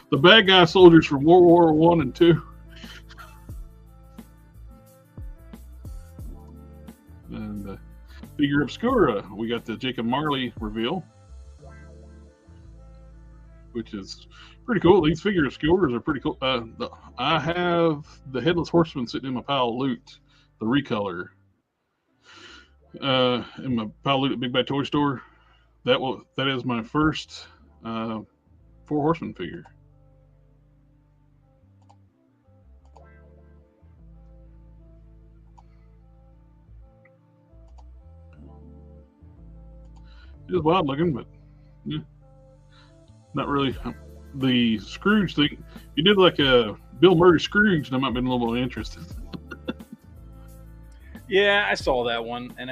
The bad guy soldiers from World War I and II. And figure obscura, we got the Jacob Marley reveal, which is pretty cool. These figure obscuras are pretty cool. I have the Headless Horseman sitting in my pile of loot, the recolor, in my pile of loot at Big Bad Toy Store. That is my first Four Horsemen figure. It is wild looking, but yeah, not really. The Scrooge thing, if you did like a Bill Murray Scrooge, that might have been a little more interesting. Yeah, I saw that one, and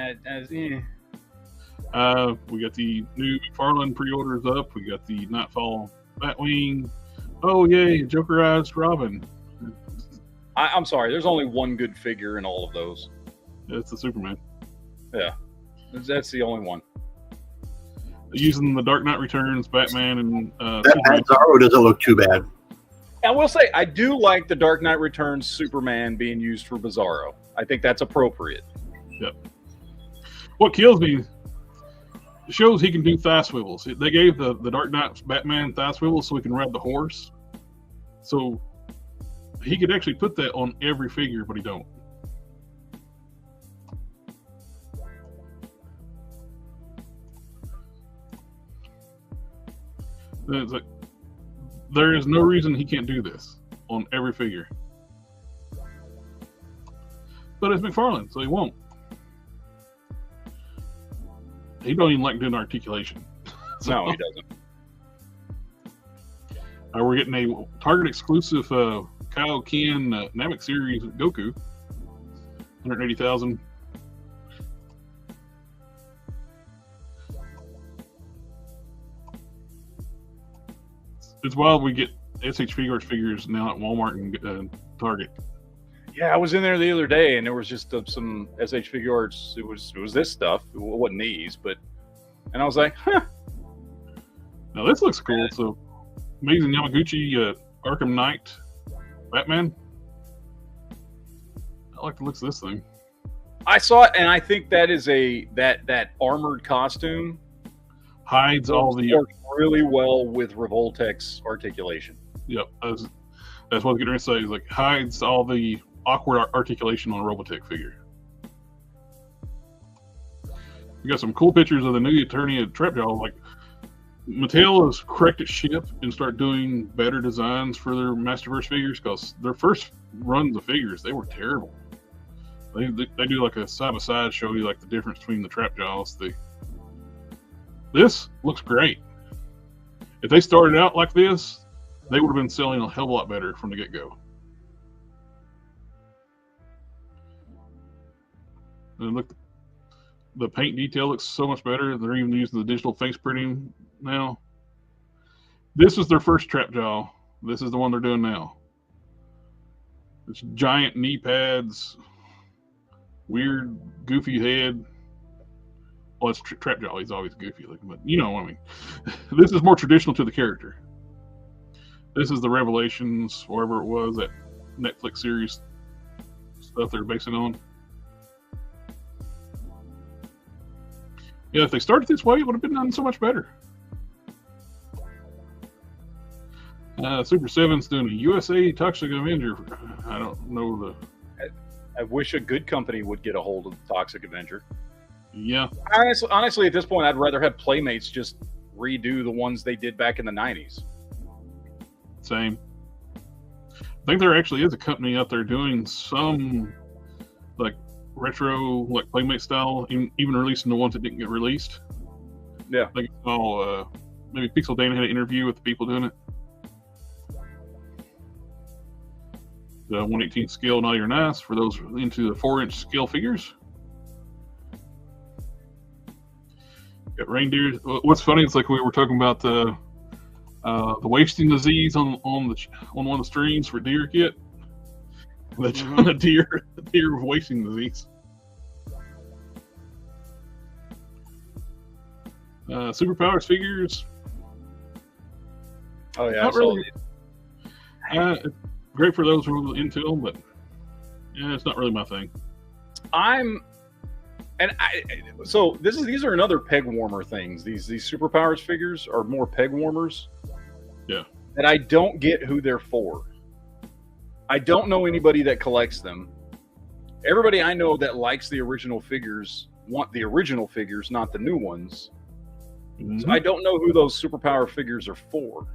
we got the new McFarlane pre-orders up. We got the Nightfall Batwing. Oh yay, Jokerized Robin. I'm sorry, there's only one good figure in all of those. It's the Superman. Yeah, that's the only one. Using the Dark Knight Returns, Batman, and that Bizarro doesn't look too bad. I will say, I do like the Dark Knight Returns Superman being used for Bizarro. I think that's appropriate. Yep. What kills me shows he can do thigh swivels. They gave the Dark Knight Batman thigh swivels so he can ride the horse. So he could actually put that on every figure, but he don't. It's like, there is no reason he can't do this on every figure. But it's McFarlane, so he won't. He don't even like doing articulation. So, No, he doesn't. We're getting a Target exclusive Kyle Ken Namek series Goku, 180,000. It's wild. We get SH figures now at Walmart and Target. Yeah, I was in there the other day, and there was just some SH figure arts. It was this stuff. It wasn't these, and I was like, huh. Now this looks cool. So Amazing Yamaguchi Arkham Knight Batman. I like the looks of this thing. I saw it, and I think that is that armored costume Hides all the works really well with Revoltech's articulation. Yep, that's what I was going to say. Is like hides all the awkward articulation on a Robotech figure. We got some cool pictures of the new Attorney at Trapjaw. Like Mattel has corrected ship and start doing better designs for their Masterverse figures, because their first runs of figures, they were terrible. They do like a side by side, show you like the difference between the Trapjaws. This looks great. If they started out like this, they would have been selling a hell of a lot better from the get-go. And look, the paint detail looks so much better. They're even using the digital face printing now. This is their first Trapjaw. This is the one they're doing now. It's giant knee pads, weird, goofy head. Well, it's Trapjaw. He's always goofy looking, but you know what I mean. This is more traditional to the character. This is the Revelations, wherever it was, that Netflix series stuff they're basing on. Yeah, if they started this way, it would have been done so much better. Super 7's doing a USA Toxic Avenger. I don't know the... I wish a good company would get a hold of the Toxic Avenger. Yeah. Honestly, at this point, I'd rather have Playmates just redo the ones they did back in the 90s. Same. I think there actually is a company out there doing some like retro, like Playmate style, even releasing the ones that didn't get released. Yeah. I think it's all, maybe Pixel Dana had an interview with the people doing it. The 1/18 scale naughty or nice for those into the 4-inch scale figures. Got reindeer. What's funny is like we were talking about the wasting disease on one of the streams for deer kit. The deer with wasting disease. Superpowers figures. Oh yeah, not really. Great for those who are into them, but yeah, it's not really my thing. So these are another peg warmer things. These Superpowers figures are more peg warmers. Yeah. And I don't get who they're for. I don't know anybody that collects them. Everybody I know that likes the original figures want the original figures, not the new ones. Mm-hmm. So I don't know who those Superpower figures are for.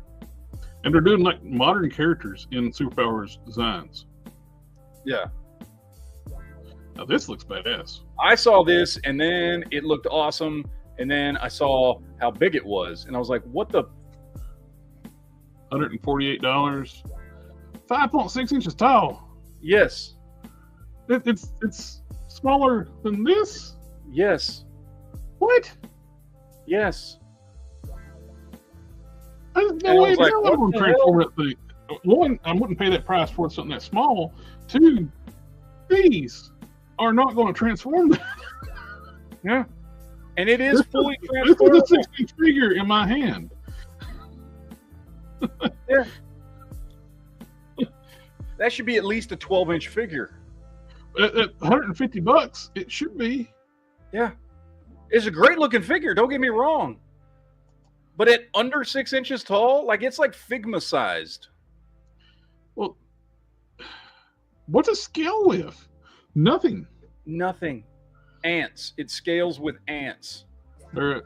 And they're doing like modern characters in Superpowers designs. Yeah. Now this looks badass. I saw this and then it looked awesome. And then I saw how big it was. And I was like, what the? $148. 5.6 inches tall. Yes. It's smaller than this? Yes. What? Yes. There's no way I'm going to transform that thing. One, I wouldn't pay that price for something that small. Two, these are not going to transform that. Yeah. And it is fully transformable. This is a 6-inch figure in my hand. Yeah. That should be at least a 12-inch figure. At $150, it should be. Yeah. It's a great-looking figure, don't get me wrong. But at under 6 inches tall, like it's like Figma-sized. Well, what's it scale with? Nothing. Nothing. Ants. It scales with ants. They're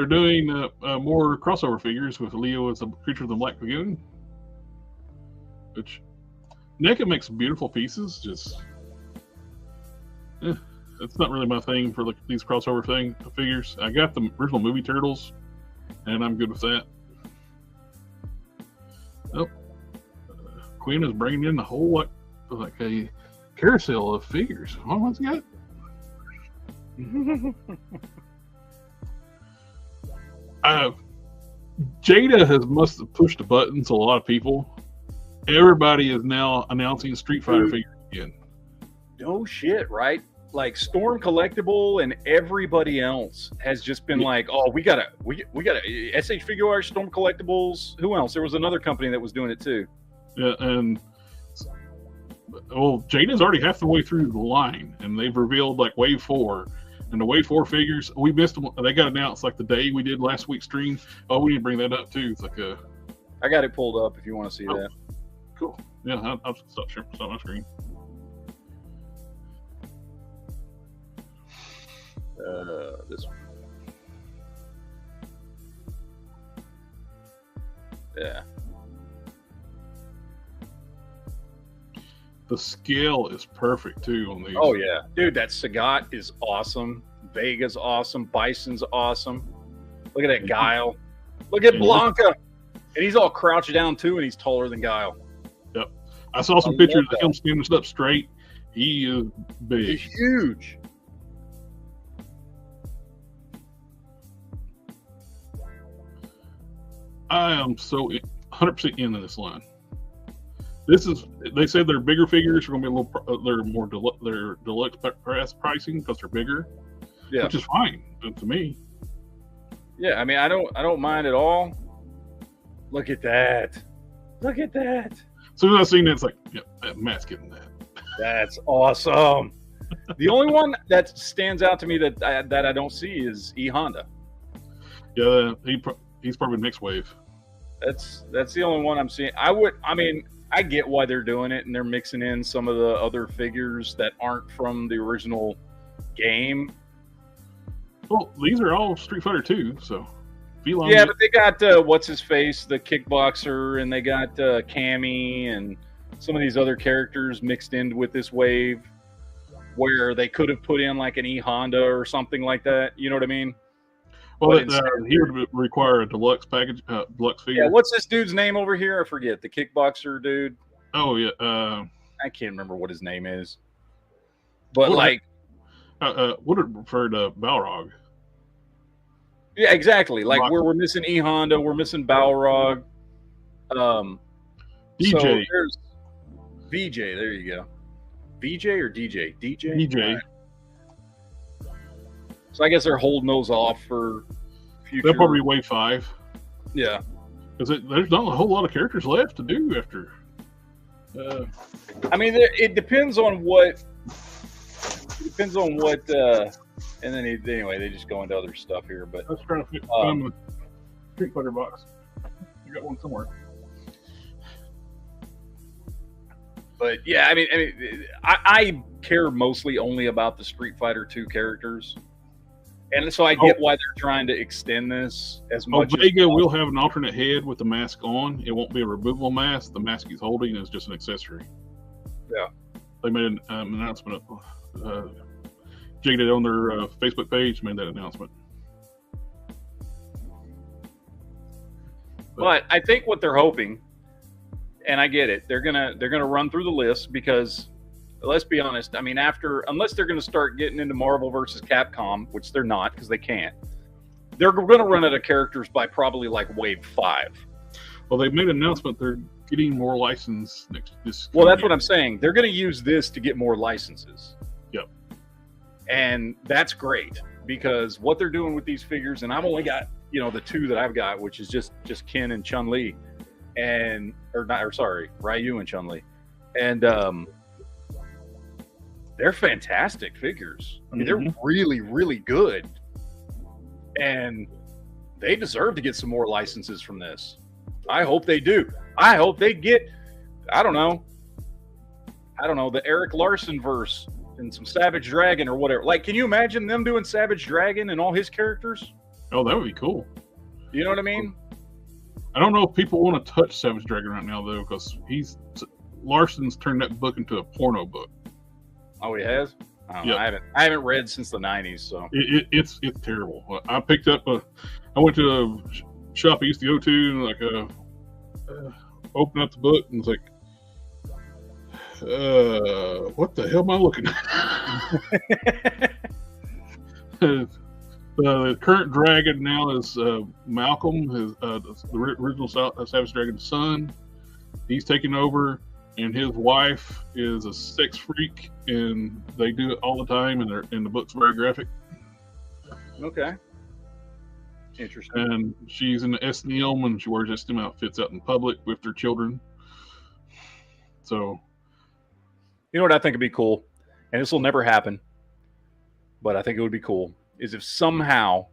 doing more crossover figures with Leo as a creature of the Black Lagoon. Which NECA makes beautiful pieces. Just, it's not really my thing for these crossover figures. I got the original movie Turtles, and I'm good with that. Oh, Quinn is bringing in the whole like a carousel of figures. Oh, what's he got? Jada must have pushed the buttons. A lot of people. Everybody is now announcing Street Fighter figures again. No shit, right? Like Storm Collectible and everybody else has just been like, oh, we gotta SH Figure Arts, Storm Collectibles. Who else? There was another company that was doing it too. Yeah, and well, Jada's already half the way through the line, and they've revealed like Wave 4. And the Wave 4 figures, we missed them. They got announced like the day we did last week's stream. Oh, we need to bring that up too. It's like I got it pulled up if you want to see that. Cool. Yeah, I'll stop my screen. This one. Yeah. The scale is perfect too on these. Oh yeah, dude, that Sagat is awesome. Vega's awesome. Bison's awesome. Look at that Guile. Look at Blanca, and he's all crouched down too, and he's taller than Guile. Yep, I saw some pictures of him standing up straight. He is big. He's huge. I am so 100% into this line. They said their bigger figures are going to be a little. They're more they're deluxe pricing because they're bigger. Yeah, which is fine to me. Yeah, I mean, I don't mind at all. Look at that! Look at that! As soon as I seen it, it's like, yeah, Matt's getting that. That's awesome. The only one that stands out to me that I don't see is E Honda. Yeah, he's probably mixed wave. That's the only one I'm seeing. I get why they're doing it, and they're mixing in some of the other figures that aren't from the original game. Well, these are all Street Fighter 2, so. Yeah, but they got what's his face, the kickboxer, and they got Cammy and some of these other characters mixed in with this wave, where they could have put in like an E Honda or something like that. You know what I mean? Well, he would require a deluxe package, deluxe figure. Yeah, what's this dude's name over here? I forget. The kickboxer dude. Oh yeah, I can't remember what his name is. But would have preferred Balrog. Yeah, exactly. Like we're missing E Honda, we're missing Balrog. DJ. So there's VJ. There you go. VJ or DJ? DJ. DJ. Right. So I guess they're holding those off for future. They'll probably weigh 5. Yeah. Because there's not a whole lot of characters left to do after. I mean, it depends on what. It depends on what. And then anyway, they just go into other stuff here. But I was trying to find the Street Fighter box. You got one somewhere. But yeah, I mean, I care mostly only about the Street Fighter 2 characters, and so I get why they're trying to extend this as much. Vega will have an alternate head with the mask on. It won't be a removable mask. The mask he's holding is just an accessory. Yeah, they made an announcement. Jada on their Facebook page made that announcement. But I think what they're hoping, and I get it, they're gonna run through the list because, let's be honest, I mean, unless they're gonna start getting into Marvel versus Capcom, which they're not because they can't, they're gonna run out of characters by probably like wave 5. Well, they made an announcement they're getting more license this. Well, that's what I'm saying. They're gonna use this to get more licenses. Yep. And that's great because what they're doing with these figures, and I've only got, the 2 that I've got, which is just Ken and Chun-Li, Ryu and Chun-Li. And they're fantastic figures. I mean, they're really, really good. And they deserve to get some more licenses from this. I hope they do. I hope they get, I don't know, the Eric Larson verse and some Savage Dragon or whatever. Like, can you imagine them doing Savage Dragon and all his characters? Oh, that would be cool. You know what I mean? I don't know if people want to touch Savage Dragon right now though, because Larson's turned that book into a porno book. Oh, he has? I haven't read since the 90s, so it's terrible. I picked up I went to a shop I used to go to and opened up the book and was like, what the hell am I looking at? The current dragon now is Malcolm, the original Savage Dragon's son. He's taken over, and his wife is a sex freak, and they do it all the time, and the book's very graphic. Okay. Interesting. And she's in the SNM, and she wears SNM outfits out in public with their children. So, you know what I think would be cool, and this will never happen, but I think it would be cool, is if somehow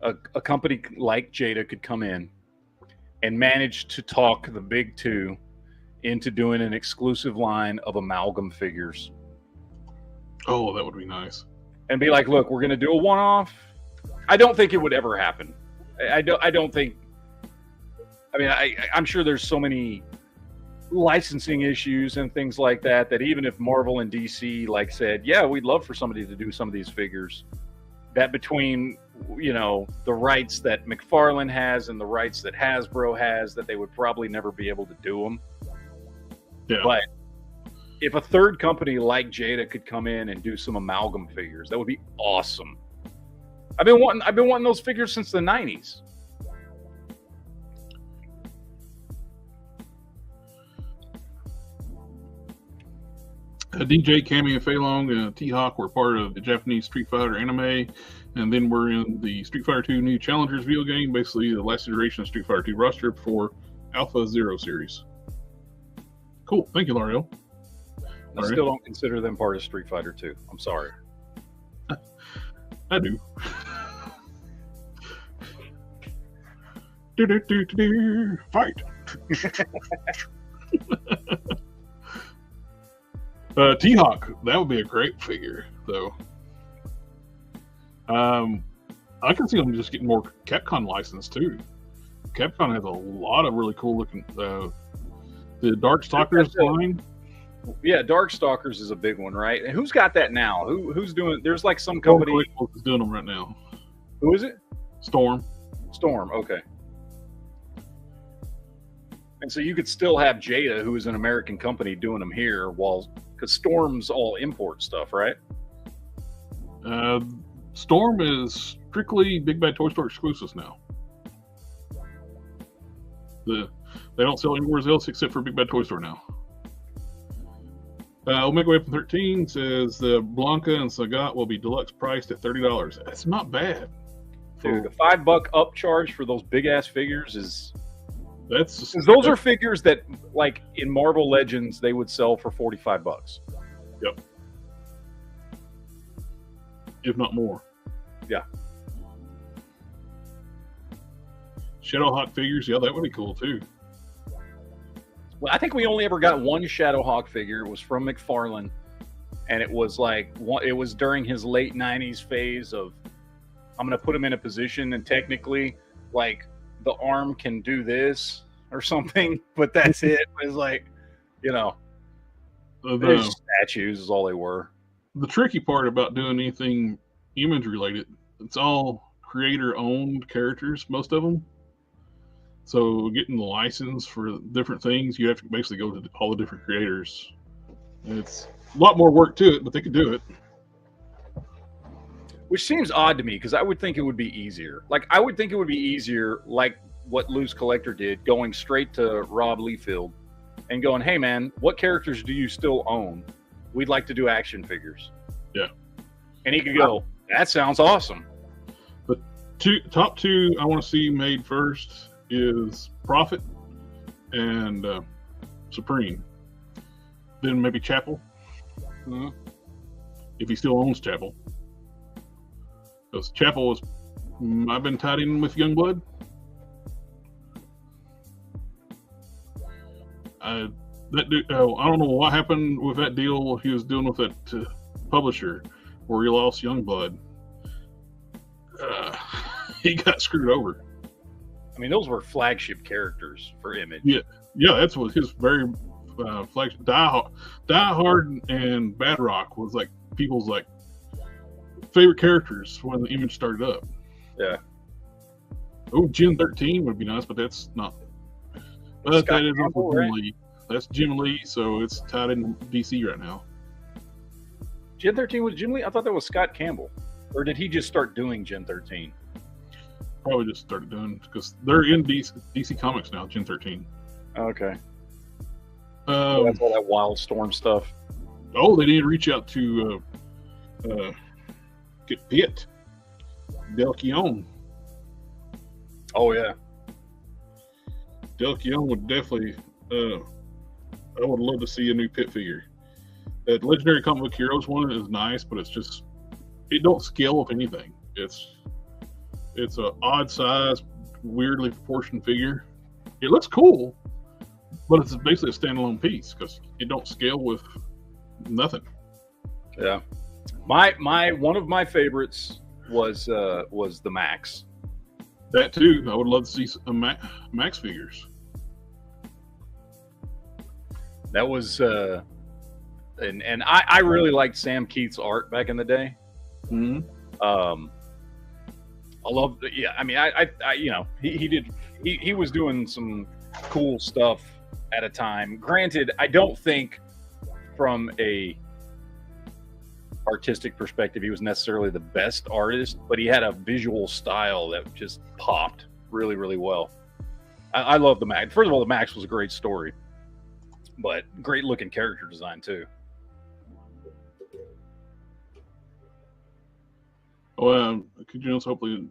a company like Jada could come in and manage to talk the big 2 into doing an exclusive line of amalgam figures. Oh, that would be nice. And be like, look, we're going to do a one-off. I don't think it would ever happen. I don't think. I mean, I'm sure there's so many licensing issues and things like that even if Marvel and DC said, yeah, we'd love for somebody to do some of these figures, that between the rights that McFarlane has and the rights that Hasbro has, that they would probably never be able to do them. Yeah. But if a third company like Jada could come in and do some amalgam figures, that would be awesome. I've been wanting those figures since the 90s. DJ, Cammy, and Fei Long and T-Hawk were part of the Japanese Street Fighter anime, and then we're in the Street Fighter 2 New Challengers video game, basically the last iteration of Street Fighter 2 roster before Alpha Zero series. Cool. Thank you, L'Oreal. I still don't consider them part of Street Fighter 2. I'm sorry. I do. Fight. T-Hawk, that would be a great figure, though. I can see them just getting more Capcom license too. Capcom has a lot of really cool looking. The Darkstalkers line. Yeah, Darkstalkers is a big one, right? And who's got that now? Who's doing? There's like some company is doing them right now. Who is it? Storm. Okay. And so you could still have Jada, who is an American company, doing them here, because Storm's all import stuff, right? Storm is strictly Big Bad Toy Store exclusives now. They don't sell anywhere else except for Big Bad Toy Store now. Omega Weapon 13 says the Blanca and Sagat will be deluxe priced at $30. That's not bad. Dude, the $5 upcharge for those big ass figures is. Those are figures that, like in Marvel Legends, they would sell for $45. Yep. If not more. Yeah. Shadowhawk figures, yeah, that would be cool too. Well, I think we only ever got one Shadowhawk figure. It was from McFarlane, and it was during his late '90s phase of, I'm going to put him in a position, and technically, like, the arm can do this or something, but that's it. It was like, statues is all they were. The tricky part about doing anything image related, it's all creator owned characters, most of them. So getting the license for different things, you have to basically go to all the different creators. And it's a lot more work to it, but they could do it. Which seems odd to me, because I would think it would be easier. Like what Loose Collector did, going straight to Rob Liefeld and going, hey man, what characters do you still own? We'd like to do action figures. Yeah. And he could go, that sounds awesome. The top two I want to see made first is Prophet and Supreme. Then maybe Chapel. If he still owns Chapel. Because Chapel was, I've been tied in with Youngblood. That dude, I don't know what happened with that deal he was doing with that publisher where he lost Youngblood. He got screwed over. I mean, those were flagship characters for Image. Yeah, that's what his very flagship. Die Hard and Bad Rock was like people's like favorite characters when the Image started up. Yeah. Oh, Gen 13 would be nice, but that's not. But that is Uncle Jim Lee. That's Jim Lee, so it's tied in DC right now. Gen 13 was Jim Lee? I thought that was Scott Campbell. Or did he just start doing Gen 13? Probably just started doing, because they're in DC Comics now, Gen 13. Okay. That's all that Wildstorm stuff. Oh, they need to reach out to get Pitt. Del Keown. Oh, yeah. Del Keown would definitely, I would love to see a new Pitt figure. That Legendary Comic Book Heroes one is nice, but it's just, it don't scale with anything. It's an odd size, weirdly proportioned figure. It looks cool, but it's basically a standalone piece because it don't scale with nothing. Yeah. One of my favorites was the Max. That too. I would love to see some Max figures. That was and I really liked Sam Keith's art back in the day. Mm-hmm. I love, yeah. I mean, I he was doing some cool stuff at a time. Granted, I don't think from a artistic perspective he was necessarily the best artist, but he had a visual style that just popped really, really well. I love the Max. First of all, the Max was a great story, but great looking character design too. Well, could you hopefully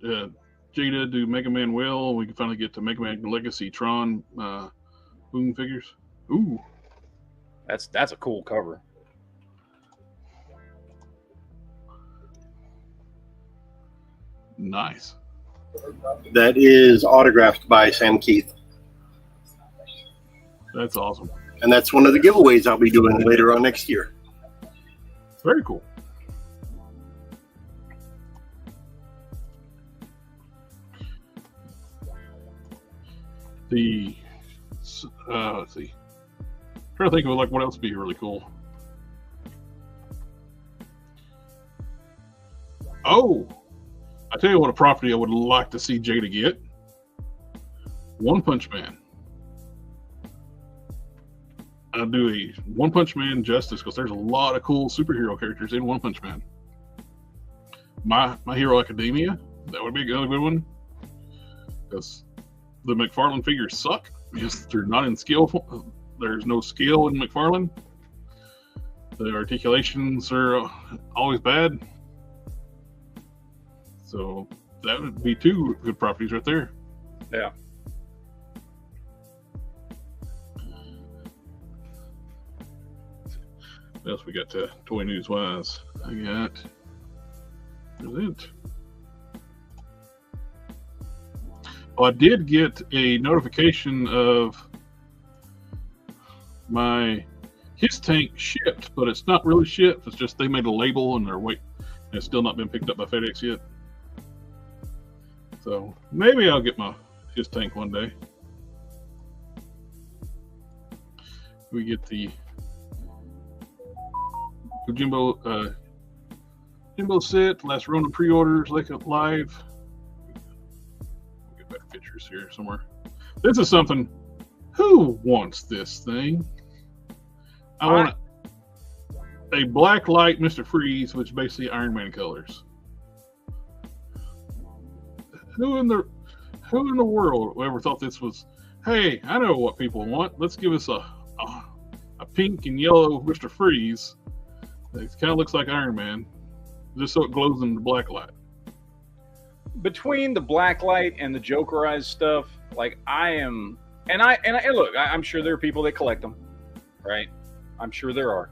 Jada do Mega Man Will? We can finally get to Mega Man Legacy Tron Boom figures. Ooh, that's a cool cover. Nice. That is autographed by Sam Keith. That's awesome. And that's one of the giveaways I'll be doing later on next year. Very cool. Let's see. I'm trying to think of like what else would be really cool. Oh, I tell you what, a property I would like to see Jada get. One Punch Man. I'll do a One Punch Man justice because there's a lot of cool superhero characters in One Punch Man. My Hero Academia, that would be another good one. Because the McFarlane figures suck. Just they're not in skill. There's no skill in McFarlane. The articulations are always bad. So that would be two good properties right there. Yeah. What else we got to toy news wise? That's it. Well, I did get a notification of his tank shipped, but it's not really shipped. It's just they made a label and and it's still not been picked up by FedEx yet. So maybe I'll get his tank one day. We get the Jimbo set, last Ronin pre-orders, Lake Up Live. Get better pictures here somewhere. This is something. Who wants this thing? I want a black light Mr. Freeze, which is basically Iron Man colors. Who in the world ever thought this was? Hey, I know what people want. Let's give us a pink and yellow Mr. Freeze. It kind of looks like Iron Man, just so it glows in the black light. Between the black light and the Jokerized stuff, like I'm sure there are people that collect them, right? I'm sure there are.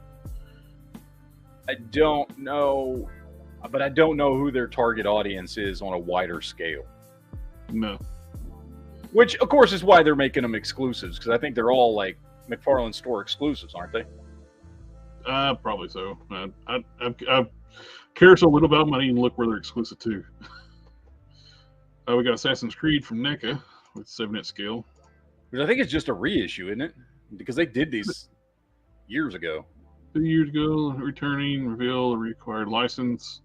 I don't know who their target audience is on a wider scale. No. Which, of course, is why they're making them exclusives, because I think they're all like McFarlane store exclusives, aren't they? Probably so. I care so little about money and look where they're exclusive to. We got Assassin's Creed from NECA with 7-inch scale. Which I think it's just a reissue, isn't it? Because they did these years ago. 2 years ago, returning, reveal the required license.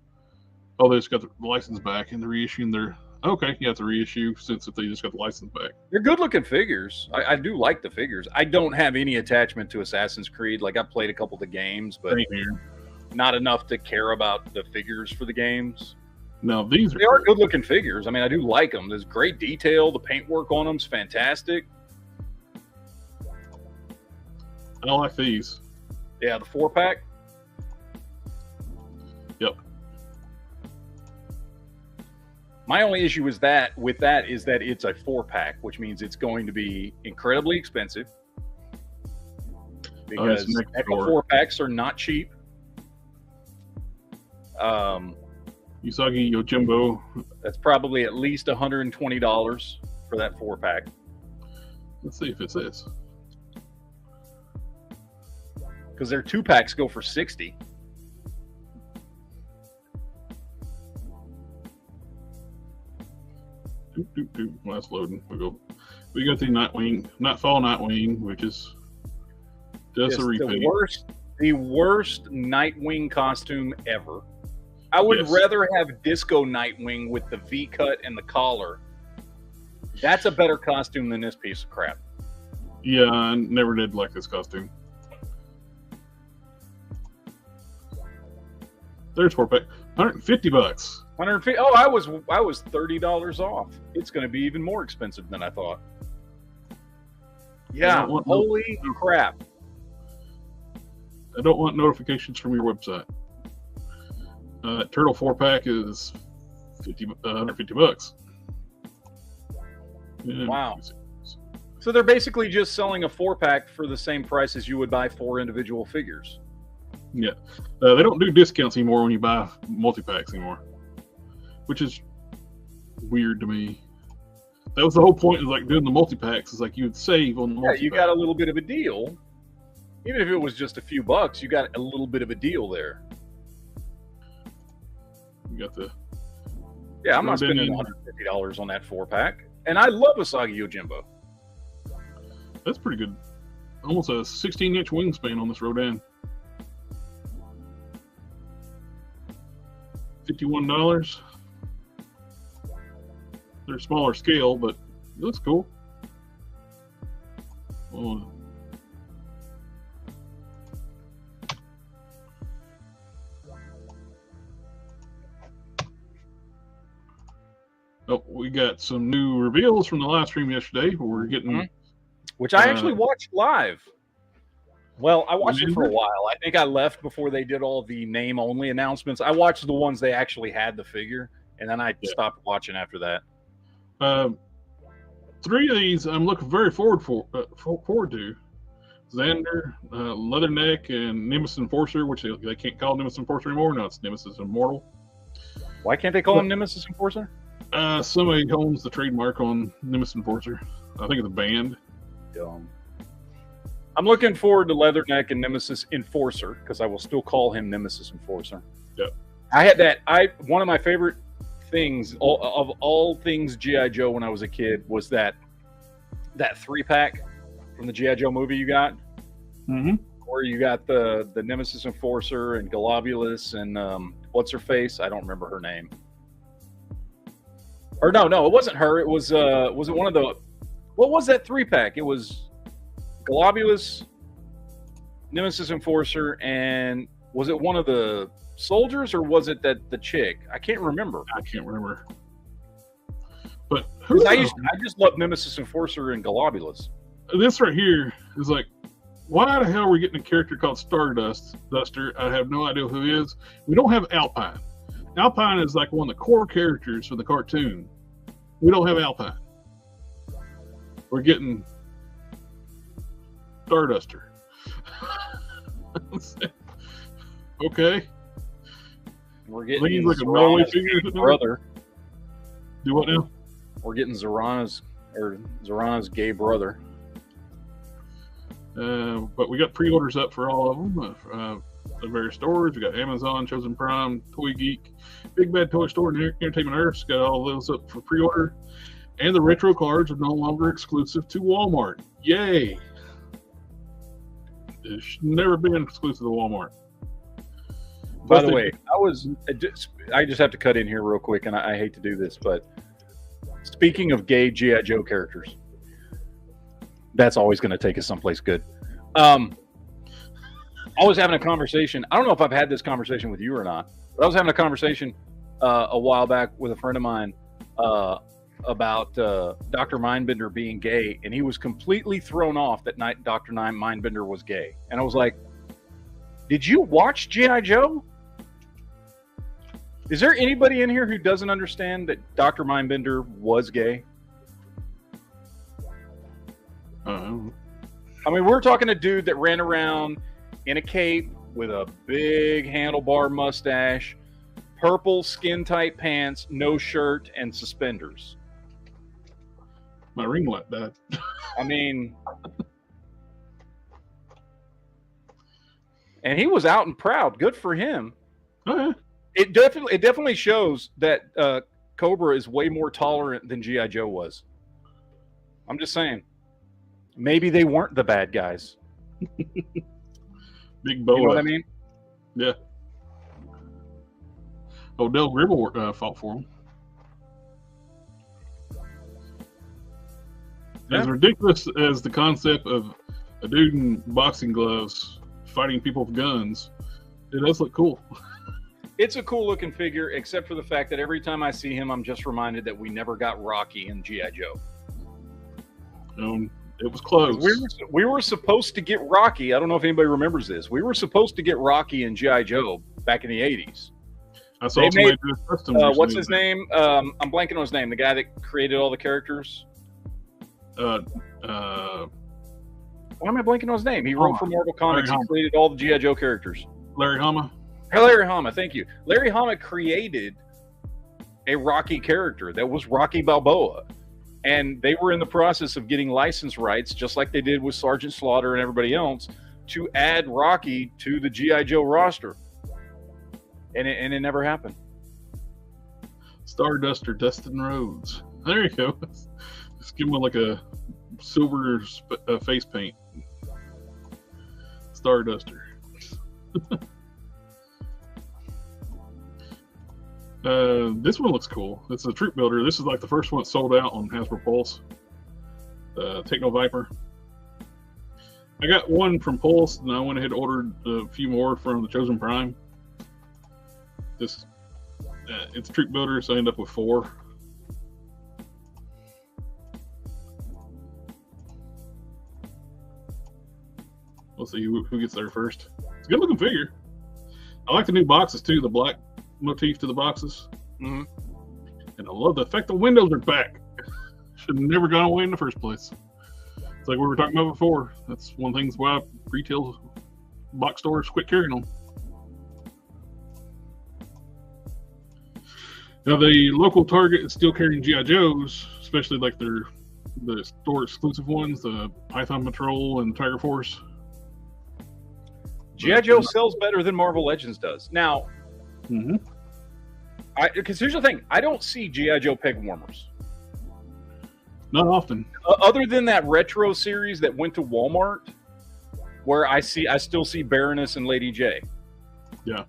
Oh, they just got the license back and they're reissuing their... Okay, yeah, it's a reissue since if they just got the license back. They're good-looking figures. I do like the figures. I don't have any attachment to Assassin's Creed. Like, I've played a couple of the games, but not enough to care about the figures for the games. No, they are good-looking figures. I mean, I do like them. There's great detail. The paintwork on them is fantastic. I like these. Yeah, the 4-pack. Yep. My only issue is that it's a 4-pack, which means it's going to be incredibly expensive because NECA 4-packs are not cheap. Usagi Yojimbo. That's probably at least $120 for that 4-pack. Let's see if it's this. Because their 2-packs go for $60. Well, that's loading. We got the Nightfall Nightwing, which is just a repeat. The worst Nightwing costume ever. I would rather have Disco Nightwing with the V-cut and the collar. That's a better costume than this piece of crap. Yeah, I never did like this costume. There's 4-pack, $150. 150. Oh, I was $30 off. It's going to be even more expensive than I thought. Yeah, holy crap! I don't want notifications from your website. Turtle 4-pack is $150. Yeah, wow. So they're basically just selling a 4-pack for the same price as you would buy 4 individual figures. Yeah, they don't do discounts anymore when you buy multi-packs anymore, which is weird to me. That was the whole point of like doing the multi-packs, is like you'd save on the multi-pack. You got a little bit of a deal. Even if it was just a few bucks, you got a little bit of a deal there. You got the Yeah, I'm not spending $150 on that 4-pack. And I love Usagi Yojimbo. That's pretty good. Almost a 16-inch wingspan on this Rodan. $51. They're smaller scale, but it looks cool. Oh. Oh, we got some new reveals from the live stream yesterday. Where we're getting, which I actually watched live. Well, I watched it for a while. I think I left before they did all the name-only announcements. I watched the ones they actually had the figure, and then I stopped watching after that. 3 of these I'm looking very forward to. Xander, Leatherneck, and Nemesis Enforcer, which they can't call Nemesis Enforcer anymore. No, it's Nemesis Immortal. Why can't they call him Nemesis Enforcer? Somebody owns the trademark on Nemesis Enforcer. I think it's a band. Dumb. I'm looking forward to Leatherneck and Nemesis Enforcer because I will still call him Nemesis Enforcer. Yep. I had that. One of my favorite things of all things G.I. Joe when I was a kid was that 3-pack from the G.I. Joe movie you got. Mm-hmm. Where you got the Nemesis Enforcer and Globulus and what's her face? I don't remember her name. Or no, it wasn't her. It was it one of the, what was that 3-pack? It was Globulus, Nemesis Enforcer, and was it one of the soldiers or was it that the chick? I can't remember. I can't remember. But I just love Nemesis Enforcer and Globulus. This right here is like, why the hell are we getting a character called Duster? I have no idea who he is. We don't have Alpine. Alpine is like one of the core characters for the cartoon. We don't have Alpine. We're getting Starduster. Okay. We're getting like a Norway figure. Brother. Do what now? We're getting Zorana's gay brother. But we got pre-orders up for all of them. The various stores. We got Amazon, Chosen Prime, Toy Geek, Big Bad Toy Store, and Entertainment Earth's got all those up for pre-order. And the retro cards are no longer exclusive to Walmart. Yay! It's never been exclusive to Walmart. By the way, I just have to cut in here real quick, and I hate to do this, but speaking of gay G.I. Joe characters, that's always going to take us someplace good. I was having a conversation. I don't know if I've had this conversation with you or not, but I was having a conversation a while back with a friend of mine about Dr. Mindbender being gay, and he was completely thrown off that Dr. Mindbender was gay. And I was like, did you watch G.I. Joe? Is there anybody in here who doesn't understand that Dr. Mindbender was gay? I mean, we're talking a dude that ran around in a cape with a big handlebar mustache, purple skin-tight pants, no shirt, and suspenders. My ring light died. I mean, and he was out and proud. Good for him. Oh, yeah. It definitely shows that Cobra is way more tolerant than G.I. Joe was. I'm just saying. Maybe they weren't the bad guys. Big boa. You know what I mean? Yeah. Odell Gribble fought for him. Yeah. As ridiculous as the concept of a dude in boxing gloves fighting people with guns, it does look cool. It's a cool looking figure, except for the fact that every time I see him, I'm just reminded that we never got Rocky in G.I. Joe. It was close. We were supposed to get Rocky. I don't know if anybody remembers this. We were supposed to get Rocky in G.I. Joe back in the 80s. I saw somebody do a custom. What's his name? I'm blanking on his name. The guy that created all the characters. Why am I blanking on his name? He wrote for Marvel Comics. He created all the G.I. Joe characters. Larry Hama. Larry Hama, thank you. Larry Hama created a Rocky character that was Rocky Balboa. And they were in the process of getting license rights, just like they did with Sergeant Slaughter and everybody else, to add Rocky to the G.I. Joe roster. And it never happened. Stardust or Dustin Rhodes. There you go. Just give him like a silver face paint. Starduster. This one looks cool. It's a troop builder. This is like the first one that sold out on Hasbro Pulse. Techno Viper. I got one from Pulse, and I went ahead and ordered a few more from the Chosen Prime. This it's a troop builder, so I end up with 4. We'll see who gets there first. It's a good looking figure. I like the new boxes too, the black motif to the boxes. Mm-hmm. And I love the fact the windows are back. Should have never gone away in the first place. It's like we were talking about before. That's one of the things why retail box stores quit carrying them. Now the local Target is still carrying G.I. Joes, especially like the store exclusive ones, the Python Patrol and Tiger Force. G.I. Joe sells better than Marvel Legends does. Now, because here's the thing, I don't see G.I. Joe peg warmers. Not often. Other than that retro series that went to Walmart, where I still see Baroness and Lady J. Yeah.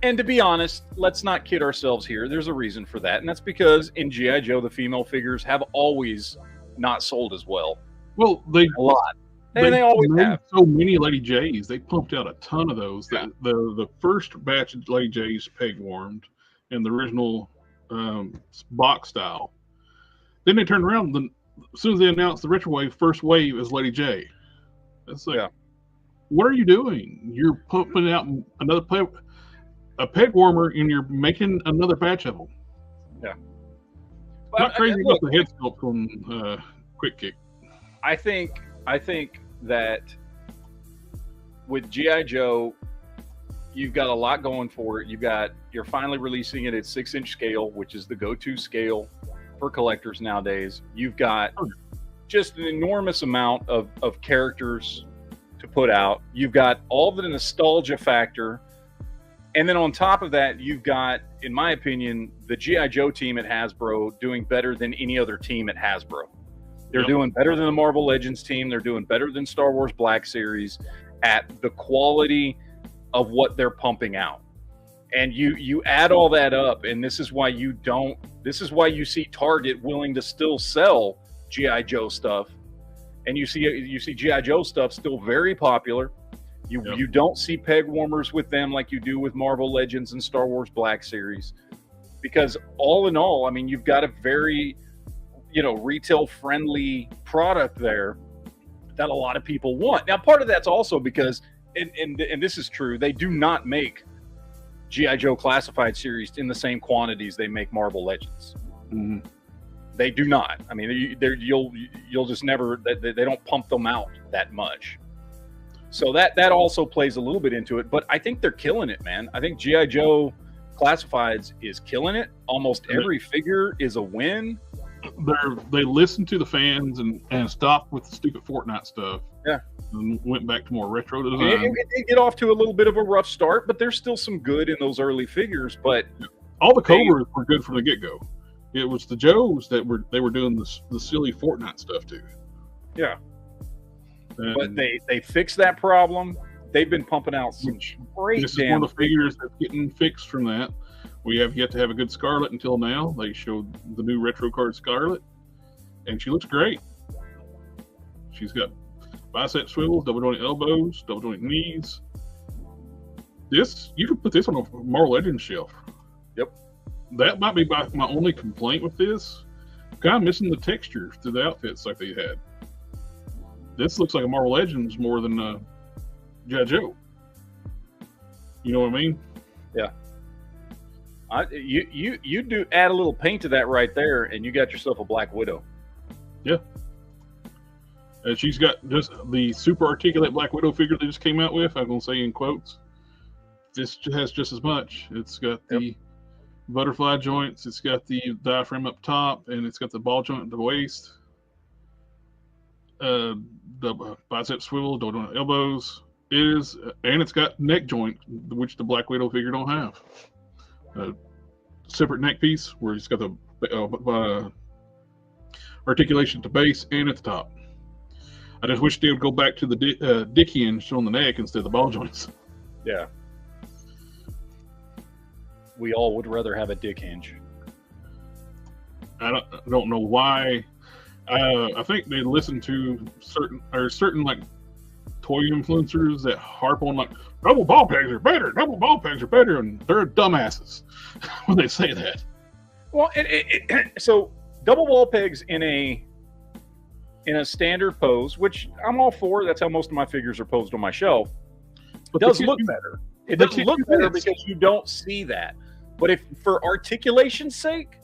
And to be honest, let's not kid ourselves here. There's a reason for that, and that's because in G.I. Joe, the female figures have always not sold as well. Well, a lot. And they always have so many Lady J's. They pumped out a ton of those. Yeah. The first batch of Lady J's peg warmed in the original box style. Then they turned around. As soon as they announced the retro wave, first wave is Lady J. It's like, what are you doing? You're pumping out a peg warmer, and you're making another batch of them. Yeah. Not crazy about the head sculpt on Quick Kick. I think that with G.I. Joe, you've got a lot going for it. You're finally releasing it at 6-inch scale, which is the go-to scale for collectors nowadays. You've got just an enormous amount of characters to put out. You've got all the nostalgia factor. And then on top of that, you've got, in my opinion, the G.I. Joe team at Hasbro doing better than any other team at Hasbro. They're doing better than the Marvel Legends team. They're doing better than Star Wars Black Series at the quality of what they're pumping out. And you add all that up, and this is why you see Target willing to still sell G.I. Joe stuff. And you see G.I. Joe stuff still very popular. You don't see peg warmers with them like you do with Marvel Legends and Star Wars Black Series. Because all in all, I mean, you've got a very retail friendly product there that a lot of people want. Now, part of that's also because, and this is true, they do not make G.I. Joe classified series in the same quantities they make Marvel Legends. Mm-hmm. They do not. I mean, you'll just never. They don't pump them out that much. So that also plays a little bit into it. But I think they're killing it, man. I think G.I. Joe Classifieds is killing it. Almost every figure is a win. They listened to the fans and stopped with the stupid Fortnite stuff. Yeah. And went back to more retro design. It did get off to a little bit of a rough start, but there's still some good in those early figures. But all the Cobras were good from the get-go. It was the Joes that were doing the silly Fortnite stuff too. Yeah. But they fixed that problem. They've been pumping out some great. This is one of the figures that's getting fixed from that. We have yet to have a good Scarlet until now. They showed the new retro card Scarlet, and she looks great. She's got bicep swivels, double joint elbows, double joint knees. You could put this on a Marvel Legends shelf. Yep. That might be my only complaint with this. Kind of missing the texture to the outfits like they had. This looks like a Marvel Legends more than G.I. Joe. You know what I mean? Yeah. You do add a little paint to that right there, and you got yourself a Black Widow. Yeah. And she's got just the super articulate Black Widow figure they just came out with. I'm going to say in quotes. This has just as much. It's got the butterfly joints. It's got the diaphragm up top, and it's got the ball joint at the waist. The bicep swivel, double joint elbows. And it's got neck joint, which the Black Widow figure don't have. separate neck piece where it's got the articulation at the base and at the top. I just wish they would go back to the dick hinge on the neck instead of the ball joints. Yeah. We all would rather have a dick hinge. I don't know why. I think they listen to certain like toy influencers that harp on like double ball pegs are better, and they're dumbasses when they say that. Well, so double ball pegs in a standard pose, which I'm all for. That's how most of my figures are posed on my shelf. It does look better. It does look better because you don't see that. But if for articulation's sake,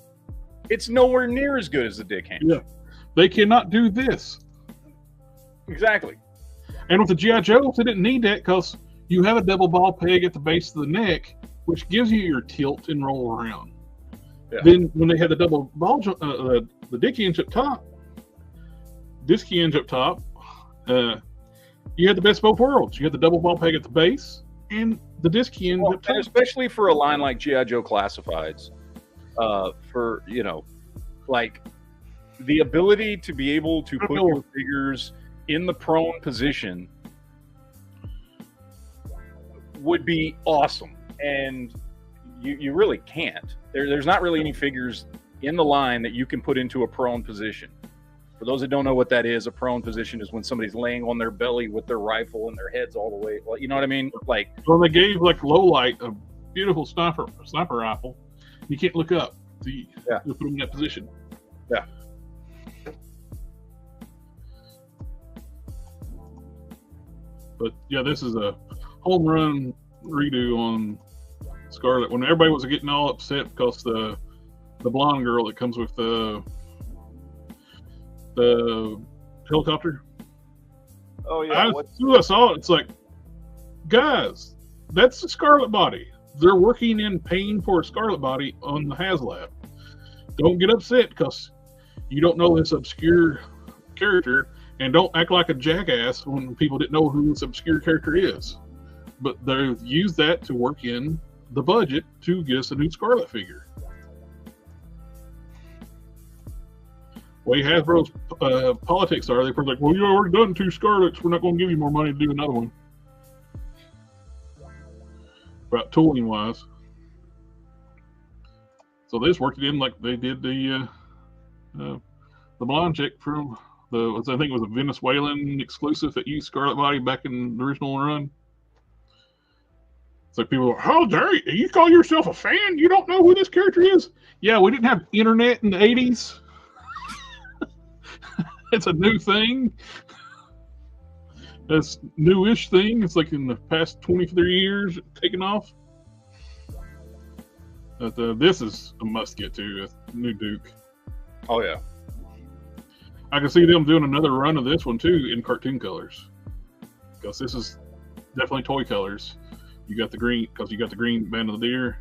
it's nowhere near as good as the dick hinge. Yeah. They cannot do this. Exactly. And with the G.I. Joes, they didn't need that because you have a double ball peg at the base of the neck, which gives you your tilt and roll around. Yeah. Then when they had the double ball, the dick hinge up top, disc hinge up top, you had the best of both worlds. You had the double ball peg at the base and the disc hinge up top. And especially for a line like G.I. Joe Classifieds, for, you know, like the ability to be able to put your figures in the prone position would be awesome. And you really can't. There's not really any figures in the line that you can put into a prone position. For those that don't know what that is, a prone position is when somebody's laying on their belly with their rifle and their head's all the way. You know what I mean? Like, well, they gave like Lowlight a beautiful sniper rifle. You can't look up. So you put them in that position. Yeah. But yeah, this is a home run redo on Scarlet. When everybody was getting all upset because the blonde girl that comes with the helicopter. Oh yeah. As soon as I saw it, it's like, guys, that's the Scarlet body. They're working in pain for a Scarlet body on the HasLab. Don't get upset because you don't know this obscure character, and don't act like a jackass when people didn't know who this obscure character is. But they've used that to work in the budget to get us a new Scarlet figure. Way Hasbro's politics are, they're like, well, you already done 2 Scarlets, we're not going to give you more money to do another one. About tooling wise. So they just worked it in like they did the blonde chick from I think it was a Venezuelan exclusive that used Scarlet Body back in the original run. It's like people are, how dare you? You call yourself a fan? You don't know who this character is? Yeah, we didn't have internet in the 80s. It's a new thing. That's newish thing. It's like in the past 23 years taken off. But this is a must get to, a new Duke. Oh yeah. I can see them doing another run of this one too in cartoon colors, because this is definitely toy colors. You got the green, because you got the green band of the deer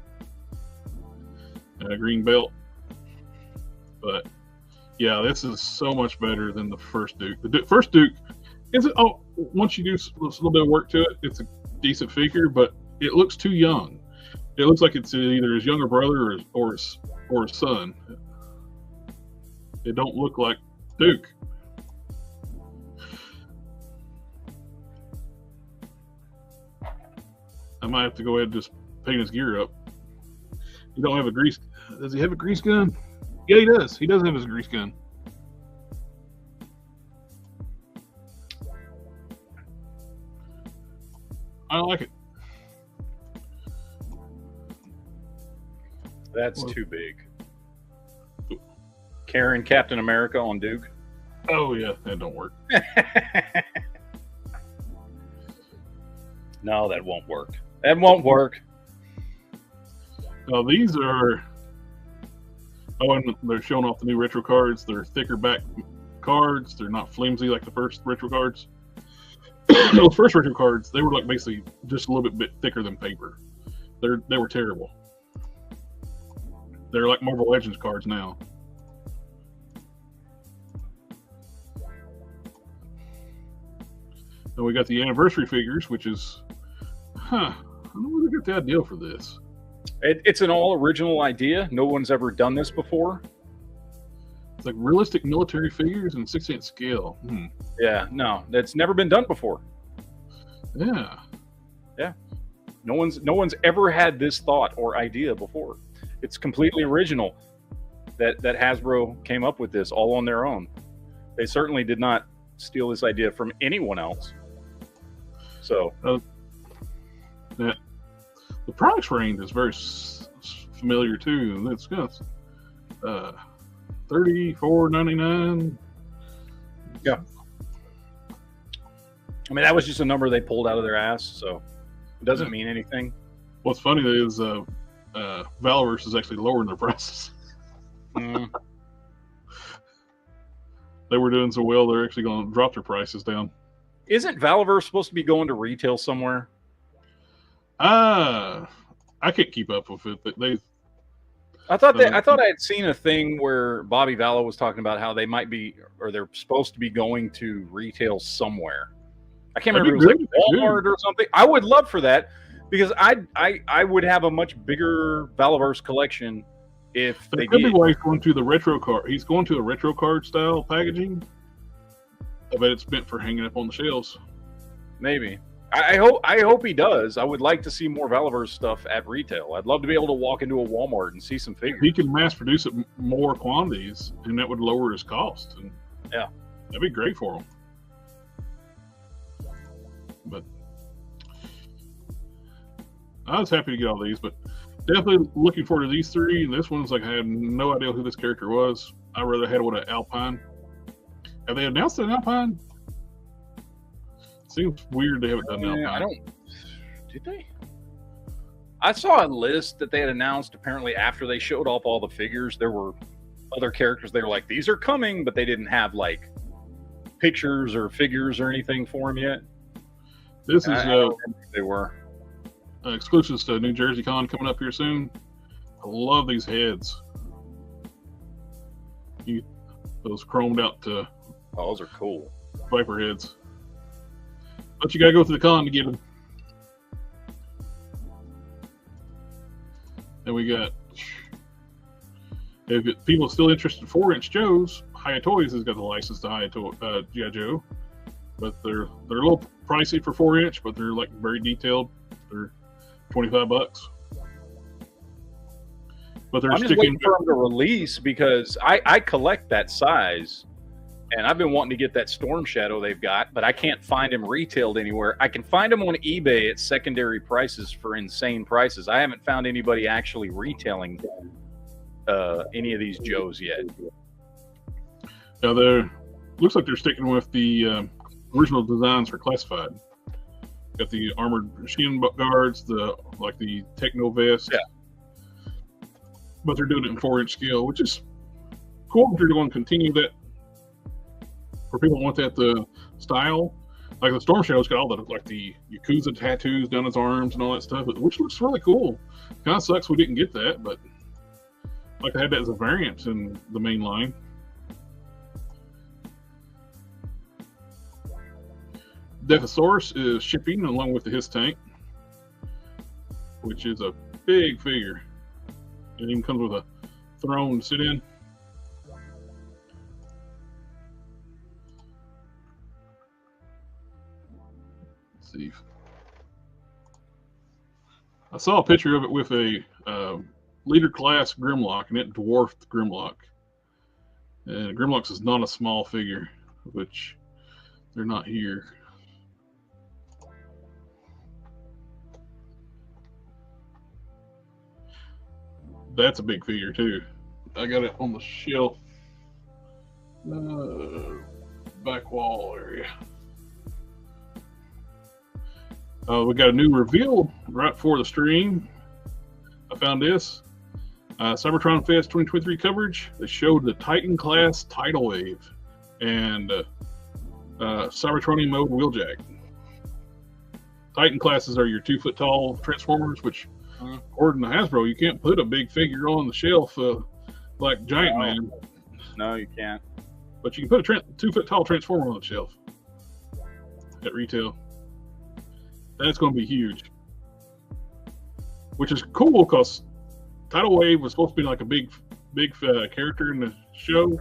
and a green belt. But yeah, this is so much better than the first Duke. The first Duke is it? Oh, once you do a little bit of work to it, it's a decent figure, but it looks too young. It looks like it's either his younger brother or his son. It don't look like Duke. I might have to go ahead and just paint his gear up. You don't have a grease. Does he have a grease gun? Yeah, he does. He does have his grease gun. I like it. That's too big. Karen Captain America on Duke. Oh yeah, that don't work. No, that won't work. That won't work. Now these are. Oh, and they're showing off the new retro cards. They're thicker back cards. They're not flimsy like the first retro cards. Those first retro cards, they were like basically just a little bit thicker than paper. They were terrible. They're like Marvel Legends cards now. And we got the anniversary figures, which is, I don't know where they got the idea for this. It's an all original idea. No one's ever done this before. It's like realistic military figures in 6-inch scale. Yeah, no, that's never been done before. Yeah. No one's ever had this thought or idea before. It's completely original that Hasbro came up with this all on their own. They certainly did not steal this idea from anyone else. So the products range is very familiar too. It's got $34.99. Yeah. I mean, that was just a number they pulled out of their ass, so it doesn't mean anything. What's funny is Valorverse is actually lowering their prices. They were doing so well, they're actually going to drop their prices down. Isn't Valorverse supposed to be going to retail somewhere? I can't keep up with it. But I thought I had seen a thing where Bobby Vallo was talking about how they might be, or they're supposed to be going to retail somewhere. I can't remember if it was like Walmart or something. I would love for that because I would have a much bigger Valorverse collection if they could did. Be why he's going to the retro card. He's going to a retro card style packaging. I bet it's meant for hanging up on the shelves. Maybe. I hope he does. I would like to see more Valorverse stuff at retail. I'd love to be able to walk into a Walmart and see some figures. He can mass produce it more quantities, and that would lower his cost. And yeah, that'd be great for him. But I was happy to get all these, but definitely looking forward to these three. And this one's like I had no idea who this character was. I rather had one at Alpine. Have they announced an Alpine? Seems weird they haven't done Alpine. Did they? I saw a list that they had announced. Apparently, after they showed off all the figures, there were other characters. They were like, "These are coming," but they didn't have like pictures or figures or anything for them yet. This is they were exclusives to New Jersey Con coming up here soon. I love these heads. Those chromed out to those are cool Viper heads. But you gotta go to the con to get them. And we got, if people are still interested in 4-inch Joes, Hiya Toys has got the license to Hiya G.I. Joe. But they're a little pricey for 4-inch, but they're like very detailed. They're $25. But they're I'm just waiting for them to release because I collect that size, and I've been wanting to get that Storm Shadow they've got, but I can't find them retailed anywhere. I can find them on eBay at secondary prices for insane prices. I haven't found anybody actually retailing any of these Joes yet. Now looks like they're sticking with the original designs for Classified. Got the armored shin guards, the techno vest. Yeah. But they're doing it in 4-inch scale, which is cool. If they're going to continue that for people who want that style. Like the Storm Shadow's got all the Yakuza tattoos down his arms and all that stuff, which looks really cool. Kind of sucks we didn't get that, but like I had that as a variant in the main line. Deathosaurus is shipping along with the Hiss tank, which is a big figure. It even comes with a throne to sit in. Let's see. I saw a picture of it with a leader class Grimlock, and it dwarfed Grimlock. And Grimlock is not a small figure, which they're not here. That's a big figure too. I got it on the shelf, back wall area. We got a new reveal right before the stream. I found this Cybertron Fest 2023 coverage. They showed the Titan class tidal wave and Cybertronian mode wheeljack. Titan classes are your 2-foot tall Transformers, which according to Hasbro, you can't put a big figure on the shelf like Giant Man. No, you can't. But you can put a 2-foot tall Transformer on the shelf at retail. That's going to be huge. which is cool because Tidal Wave was supposed to be like a big character in the show.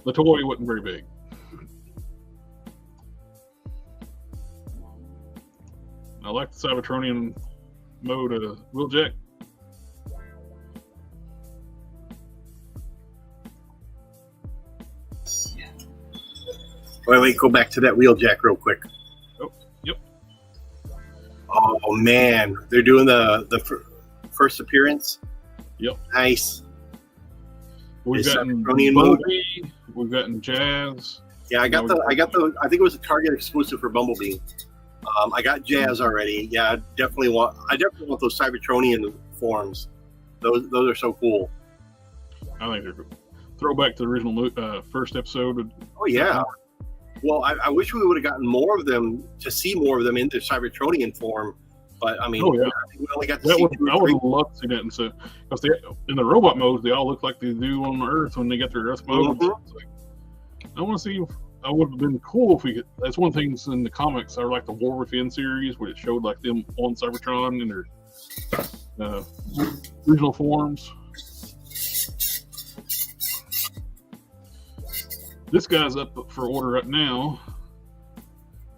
The toy wasn't very big. I like the Cybertronian mode of Wheeljack. Wait, go back to that Wheeljack real quick. Oh, yep. Oh man, they're doing the first appearance. Yep. Nice. We've Is gotten Cybertronian Bumblebee. We've gotten Jazz. Yeah, I got the. I think it was a Target exclusive for Bumblebee. I got Jazz already. Yeah, I definitely want those Cybertronian forms. Those are so cool. I think they're cool. Throwback to the original first episode. Oh yeah. Well, I wish we would have gotten more of them to see more of them in their Cybertronian form. But I mean, oh, yeah. we only got to I see would have loved to see that. And so, because in the robot modes, they all look like they do on Earth when they get their Earth modes. Mm-hmm. Like, I want to see. I would have been cool if we could. That's one thing in the comics. I like the War Within series where it showed like them on Cybertron in their original forms. This guy's up for order right now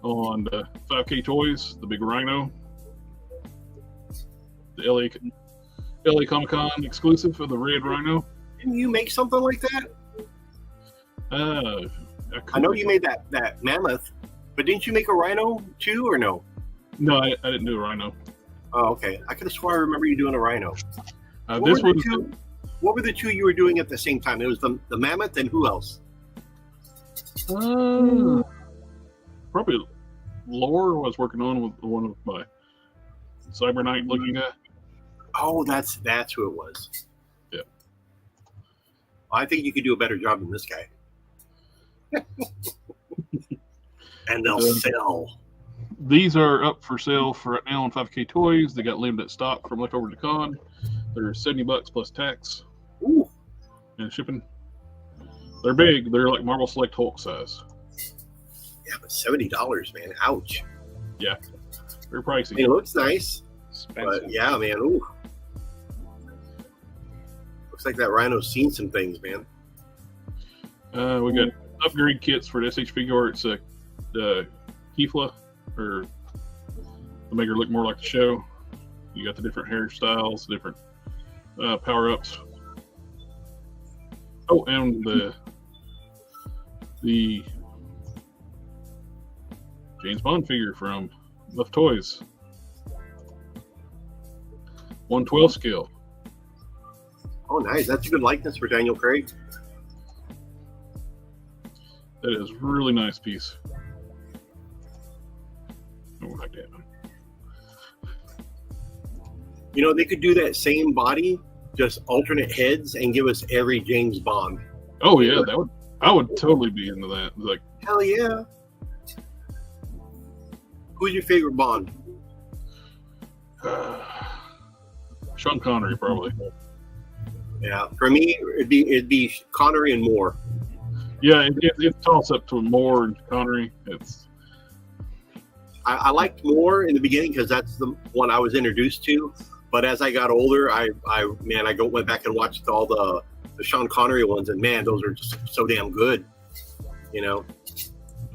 on the 5K Toys, the big Rhino, the LA Comic Con exclusive for the Red Rhino. Didn't you make something like that? I know you made that mammoth, but didn't you make a Rhino too, or no? No, I didn't do a Rhino. Oh, okay. I could have sworn I remember you doing a Rhino. What were the two you were doing at the same time? It was the mammoth and who else? Probably Lore was working on with one of my Cyber Knight looking guy. Oh, that's who it was. Yeah. I think you could do a better job than this guy. And they'll sell. These are up for sale for right now on 5K Toys. They got limited stock from left over to con. They're $70 plus tax. Ooh. And shipping. They're big. They're like Marvel Select Hulk size. Yeah, but $70, man. Ouch. Yeah. They're pricey. It looks nice. Expensive. But yeah, man. Ooh. Looks like that Rhino's seen some things, man. We got upgrade kits for the SH figure. It's the Kefla, or to make her look more like the show. You got the different hairstyles, different power-ups. Oh, and the James Bond figure from Left Toys. 112 scale. Oh, nice. That's a good likeness for Daniel Craig. That is a really nice piece. Oh, like that. You know, they could do that same body, just alternate heads, and give us every James Bond. Oh yeah, I would totally be into that. Like, hell yeah. Who's your favorite Bond? Sean Connery, probably. Yeah, for me, it'd be Connery and Moore. Yeah, it's toss up to Moore and Connery. I liked Moore in the beginning because that's the one I was introduced to. But as I got older, I went back and watched all the Sean Connery ones, and man, those are just so damn good. You know.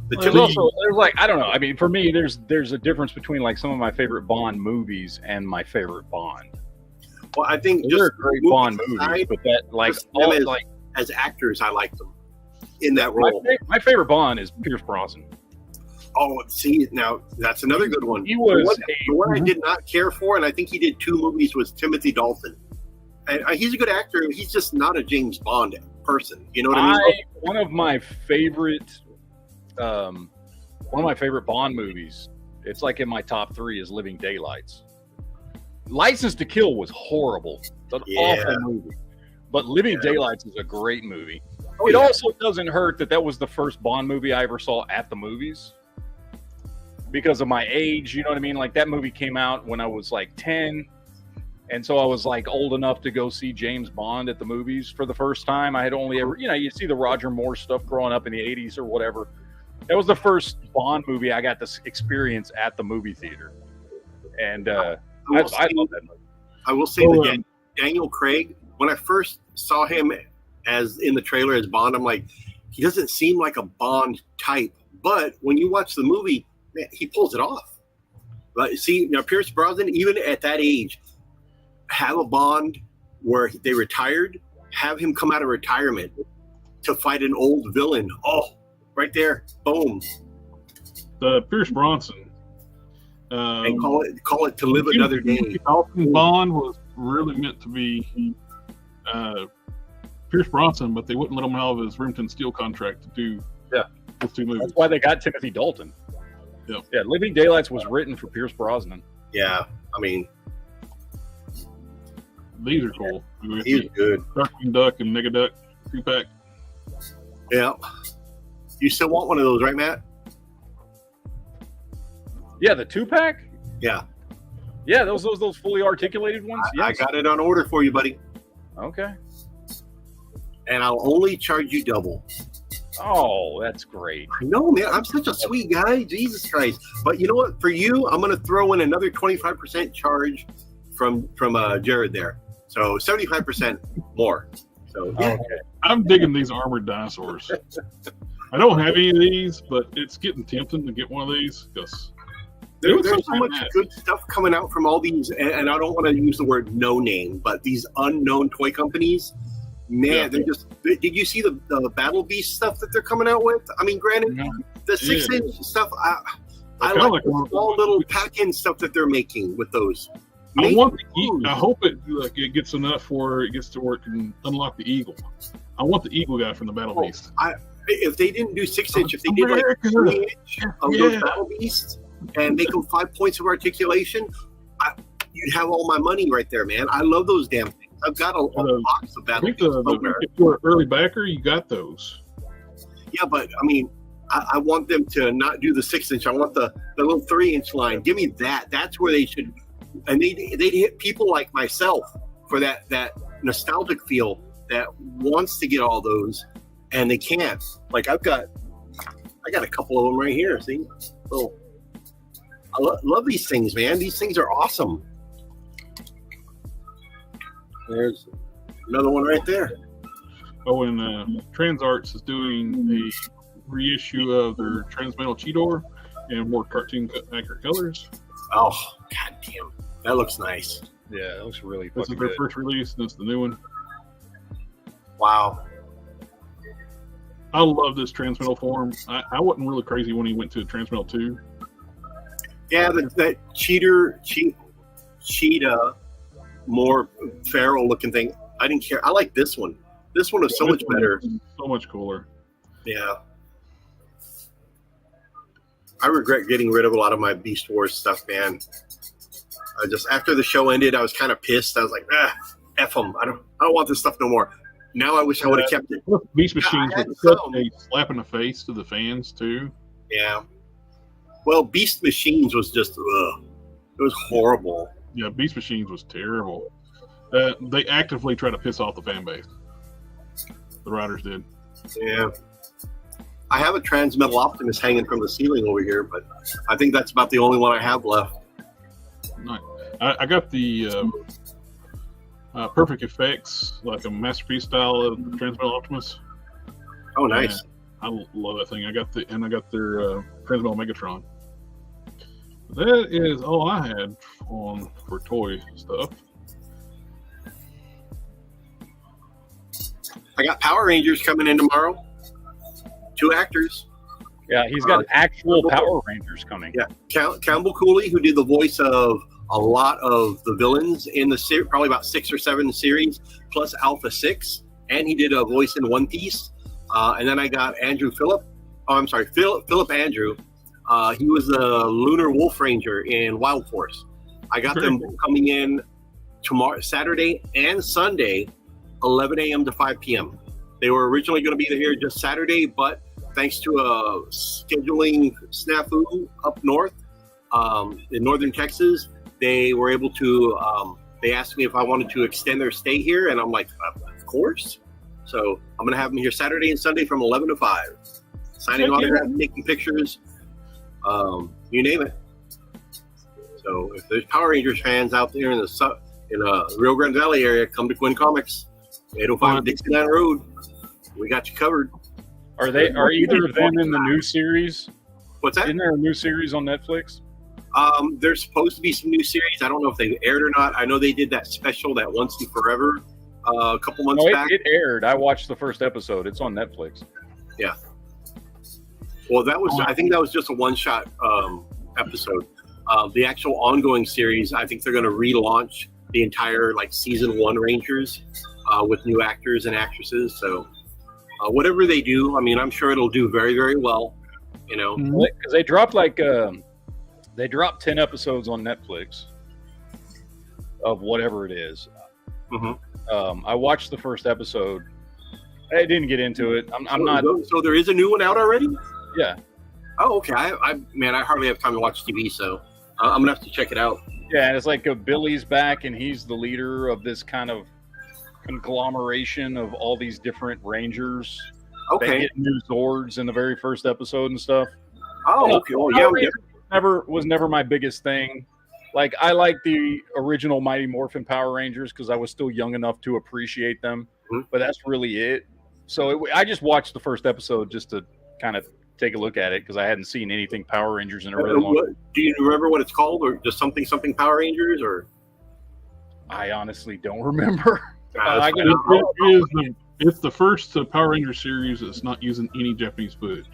There's like, I don't know. I mean, for me, there's a difference between like some of my favorite Bond movies and my favorite Bond. Well, I think they're great Bond movies, but that as actors, I like them in that role. My favorite Bond is Pierce Brosnan. Oh, see, now that's another good one. He was the one I did not care for, and I think he did 2 movies, was Timothy Dalton. And he's a good actor. He's just not a James Bond person. You know what I mean? One of my favorite Bond movies, it's like in my top 3, is Living Daylights. License to Kill was horrible. It's an awful movie. But Living Daylights is a great movie. It also doesn't hurt that was the first Bond movie I ever saw at the movies. Because of my age, you know what I mean? Like, that movie came out when I was like 10. And so I was like old enough to go see James Bond at the movies for the first time. I had only ever, you see the Roger Moore stuff growing up in the 80s or whatever. That was the first Bond movie I got to experience at the movie theater. And I love that movie. I will say that Daniel Craig, when I first saw him as in the trailer as Bond, I'm like, he doesn't seem like a Bond type. But when you watch the movie, man, he pulls it off. But see, now Pierce Brosnan, even at that age, have a Bond where they retired, have him come out of retirement to fight an old villain. Oh, right there, boom. The Pierce Bronson. And call it To Live Another Day. Bond was really meant to be Pierce Bronson, but they wouldn't let him out of his Remington Steel contract to do those two movies. That's why they got Timothy Dalton. Yeah. Yeah, Living Daylights was written for Pierce Brosnan. Yeah, I mean, these are cool. he's good. Darkwing Duck and Negaduck 2-pack. Yeah. You still want one of those, right, Matt? Yeah, the 2-pack? Yeah. Yeah, those fully articulated ones? I got it on order for you, buddy. Okay. And I'll only charge you double. Oh, that's great. I know, man. I'm such a sweet guy. Jesus Christ. But you know what? For you, I'm going to throw in another 25% charge from Jared there. So 75% more. So yeah. Okay. I'm digging these armored dinosaurs. I don't have any of these, but it's getting tempting to get one of these because There's so much good stuff coming out from all these, and I don't want to use the word no name, but these unknown toy companies, man, they're just. Did you see the Battle Beast stuff that they're coming out with? I mean, granted, the 6-inch stuff, I like the small little pack-in stuff that they're making with those. I hope it gets enough where it gets to where it can unlock the Eagle. I want the Eagle guy from the Battle Beast. If they didn't do 6-inch, if they did like 3-inch of those Battle Beasts and make them 5 points of articulation, you'd have all my money right there, man. I love those damn things. I've got a box of Battle Beasts. If you're an early backer, you got those. Yeah, but I mean, I want them to not do the 6-inch. I want the little 3-inch line. Give me that. That's where they should. And they'd hit people like myself for that nostalgic feel that wants to get all those, and they can't. Like I got a couple of them right here. See, so I love these things, man. These things are awesome. There's another one right there. Oh, and TransArts is doing a reissue of their Transmetal Cheetor in more cartoon accurate colors. Oh, god damn. That looks nice. Yeah, it looks really This is fucking their good. first release, and it's the new one. Wow. I love this Transmetal form. I wasn't really crazy when he went to Transmetal 2. Yeah, that cheetah, more feral looking thing. I didn't care. I like this one. This one is so much better. So much cooler. Yeah. I regret getting rid of a lot of my Beast Wars stuff, man. I just, after the show ended, I was kind of pissed. I was like, F them. I don't want this stuff no more. Now I wish I would have kept it. Beast Machines was such a slap in the face to the fans, too. Yeah. Well, Beast Machines was just, it was horrible. Yeah, Beast Machines was terrible. They actively try to piss off the fan base. The writers did. Yeah. I have a Transmetal Optimus hanging from the ceiling over here, but I think that's about the only one I have left. Nice. I got the Perfect Effects, like a Masterpiece style of Transmetal Optimus. Oh, nice. I love that thing. I got their Transmetal Megatron. That is all I had for toy stuff. I got Power Rangers coming in tomorrow. 2 actors. Yeah, he's got actual Power Rangers coming. Yeah, Campbell Cooley, who did the voice of a lot of the villains in the series, probably about 6 or 7 series, plus Alpha 6, and he did a voice in One Piece. And then I got Andrew Phillip. Oh, I'm sorry, Philip Andrew. He was the Lunar Wolf Ranger in Wild Force. I got them coming in tomorrow, Saturday and Sunday, 11 a.m. to 5 p.m. They were originally going to be here just Saturday, but thanks to a scheduling snafu up north in northern Texas, they were able to, they asked me if I wanted to extend their stay here, and I'm like, of course. So I'm going to have them here Saturday and Sunday from 11 to 5. Signing autographs, taking pictures, you name it. So if there's Power Rangers fans out there in the in Rio Grande Valley area, come to Quinn Comics, 805 Dixieland Road. We got you covered. Are either of them in the new series? What's that? Isn't there a new series on Netflix? There's supposed to be some new series. I don't know if they aired or not. I know they did that special, that Once and Forever, a couple months back. It aired. I watched the first episode. It's on Netflix. Yeah. Well, I think that was just a one-shot episode. The actual ongoing series, I think they're going to relaunch the entire season 1 Rangers with new actors and actresses. So whatever they do, I mean, I'm sure it'll do very, very well. You know, because they dropped they dropped 10 episodes on Netflix of whatever it is. Mm-hmm. I watched the first episode. I didn't get into it. I'm not. So there is a new one out already? Yeah. Oh, okay. I hardly have time to watch TV, so I'm gonna have to check it out. Yeah, and it's like Billy's back, and he's the leader of this kind of conglomeration of all these different Rangers. Okay. They get new Zords in the very first episode and stuff. Oh, okay. Well, yeah. Was never my biggest thing. Like, I like the original Mighty Morphin Power Rangers because I was still young enough to appreciate them, but that's really it. So I just watched the first episode just to kind of take a look at it because I hadn't seen anything Power Rangers in a really long time. Do you remember what it's called, or just something Power Rangers, or? I honestly don't remember. It's the first Power Ranger series that's not using any Japanese footage.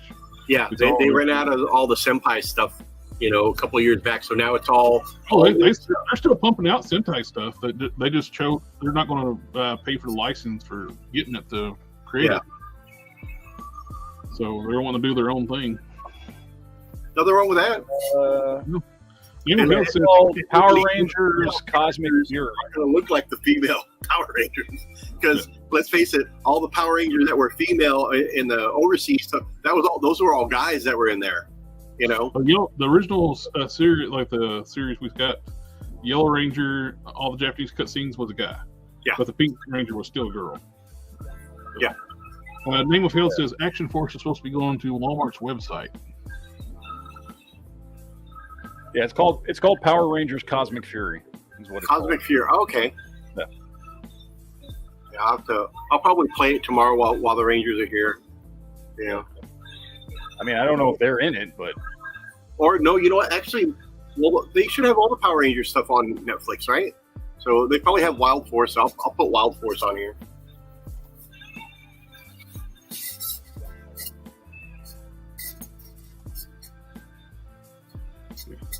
Yeah, they ran out of all the Senpai stuff, a couple of years back. So now it's all. Oh, they're still pumping out Sentai stuff. They just chose they're not going to pay for the license for getting it to create it. So they want to do their own thing. Nothing wrong with that. Power Rangers Cosmic Fury. It's going to look like the female Power Rangers because let's face it, all the Power Rangers that were female in the overseas stuff, those were all guys that were in there. The original series, like the series we've got, Yellow Ranger, all the Japanese cutscenes was a guy. Yeah. But the Pink Ranger was still a girl. Yeah. Name of Hill says Action Force is supposed to be going to Walmart's website. Yeah, it's called Power Rangers Cosmic Fury. Is what it's Cosmic called. Fury. Okay. Yeah. Yeah, I'll probably play it tomorrow while the Rangers are here. I mean, I don't know if they're in it, but no, you know what? Actually, well, they should have all the Power Rangers stuff on Netflix, right? So they probably have Wild Force. I'll put Wild Force on here.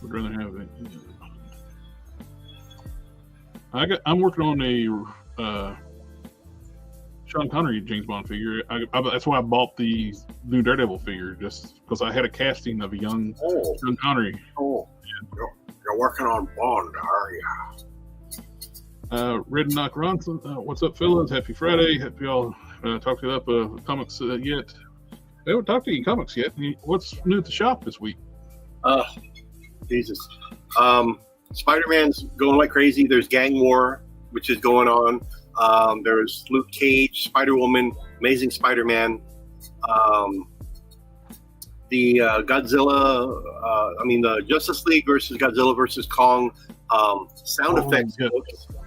Would rather have it. I'm working on a Sean Connery James Bond figure. That's why I bought the new Daredevil figure, just because I had a casting of a young Sean Connery. Oh, you're working on Bond, are you? Red Knock Ronson, what's up, fellas? Happy Friday. Happy y'all talked up comics yet. We haven't talked to you comics yet. What's new at the shop this week? Jesus. Spider-Man's going like crazy. There's Gang War, which is going on. There's Luke Cage, Spider-Woman, Amazing Spider-Man, the Godzilla, the Justice League versus Godzilla versus Kong sound effects.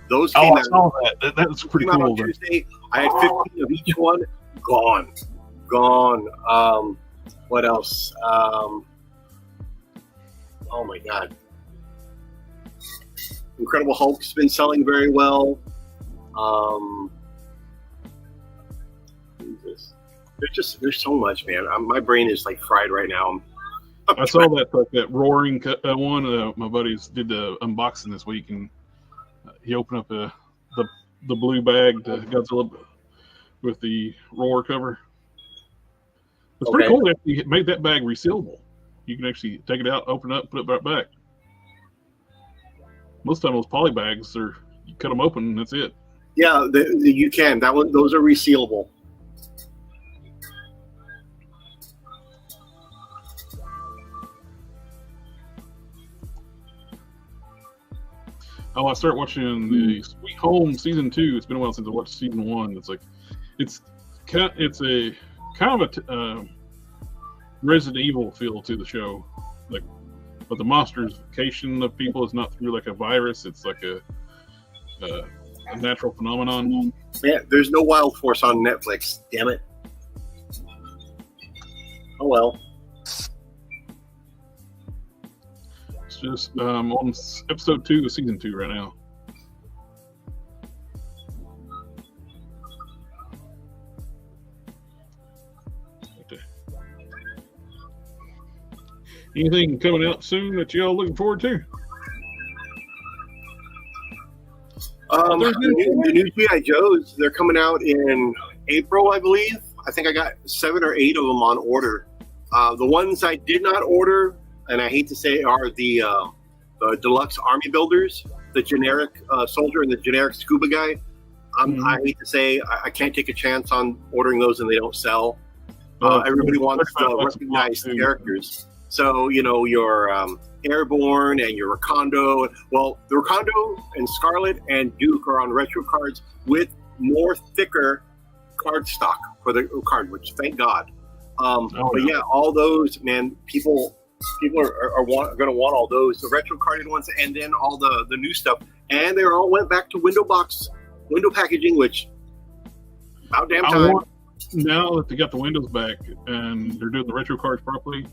Those came out. I saw that. That was pretty cool. On Tuesday. I had 15 of each one. Gone. What else? Oh my God. Incredible Hulk's been selling very well. There's so much, man. My brain is like fried right now. I saw that roaring one. My buddies did the unboxing this week, and he opened up the blue bag, the Godzilla with the roar cover. It's pretty cool that you made that bag resealable. You can actually take it out, open it up, put it right back. Most of the time, those poly bags you cut them open, and that's it. Yeah, you can. Those are resealable. Oh, I started watching the Sweet Home season 2. It's been a while since I watched season 1. It's a kind of a Resident Evil feel to the show, but the monster's vacation of people is not through like a virus. It's like a natural phenomenon. Yeah, there's no Wild Force on Netflix. Damn it. Oh well. It's just on episode 2 of season 2 right now. Okay. Anything coming out soon that y'all looking forward to? The new G.I. Joes, they're coming out in April, I believe. I think I got 7 or 8 of them on order. The ones I did not order, and I hate to say, are the deluxe army builders, the generic soldier and the generic scuba guy. I hate to say, I can't take a chance on ordering those and they don't sell. Everybody wants recognized characters. So, you know, your Airborne and your Recondo. Well, the Recondo and Scarlet and Duke are on retro cards with more thicker card stock for the card, which thank God. But yeah, all those, man, people are going to want all those, the retro carded ones, and then all the new stuff. And they all went back to window packaging, which about damn time. Now that they got the windows back and they're doing the retro cards properly,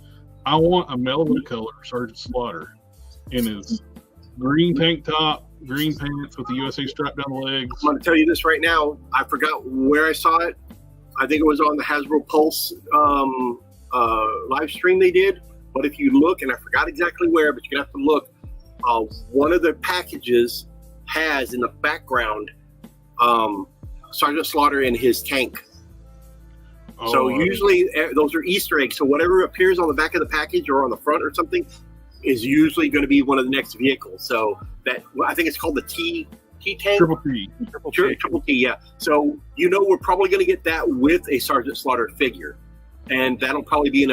I want a Melvin color Sergeant Slaughter in his green tank top, green pants with the USA stripe down the legs. I'm going to tell you this right now. I forgot where I saw it. I think it was on the Hasbro Pulse live stream they did. But if you look, and I forgot exactly where, but you're going to have to look, one of the packages has in the background Sergeant Slaughter in his tank. So usually those are Easter eggs. So whatever appears on the back of the package or on the front or something is usually going to be one of the next vehicles. So that, I think it's called the T tank. Triple T. Triple T, yeah. So, you know, we're probably going to get that with a Sergeant Slaughter figure. And that'll probably be in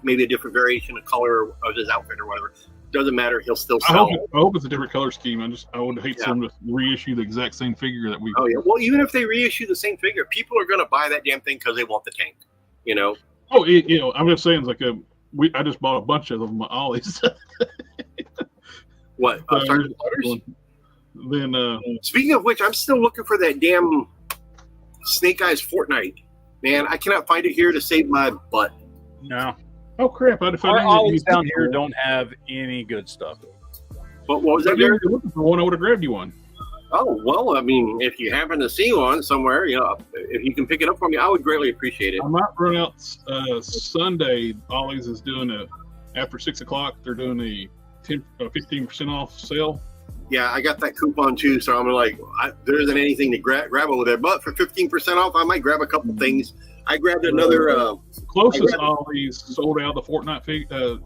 maybe a different variation of color of his outfit or whatever. Doesn't matter. He'll still sell. I hope it's a different color scheme. I would hate them to reissue the exact same figure that we. Oh yeah. Well, even if they reissue the same figure, people are going to buy that damn thing because they want the tank. You know. Oh, you know, I'm just saying, it's like I just bought a bunch of them at Ollie's. What? Sergeant Slaughters? Then. Speaking of which, I'm still looking for that damn Snake Eyes Fortnite. Man, I cannot find it here to save my butt. No. Oh crap! Our Ollies down here don't have any good stuff. But what was that? You're looking for one, I would have grabbed you one. Oh well, I mean, if you happen to see one somewhere, you know, if you can pick it up for me, I would greatly appreciate it. I might run out Sunday. Ollie's is doing after 6 o'clock. They're doing a 15% off sale. Yeah, I got that coupon too, so I'm like, there isn't anything to grab over there. But for 15% off, I might grab a couple things. I grabbed another. Closest Ollie's sold out the Fortnite figure.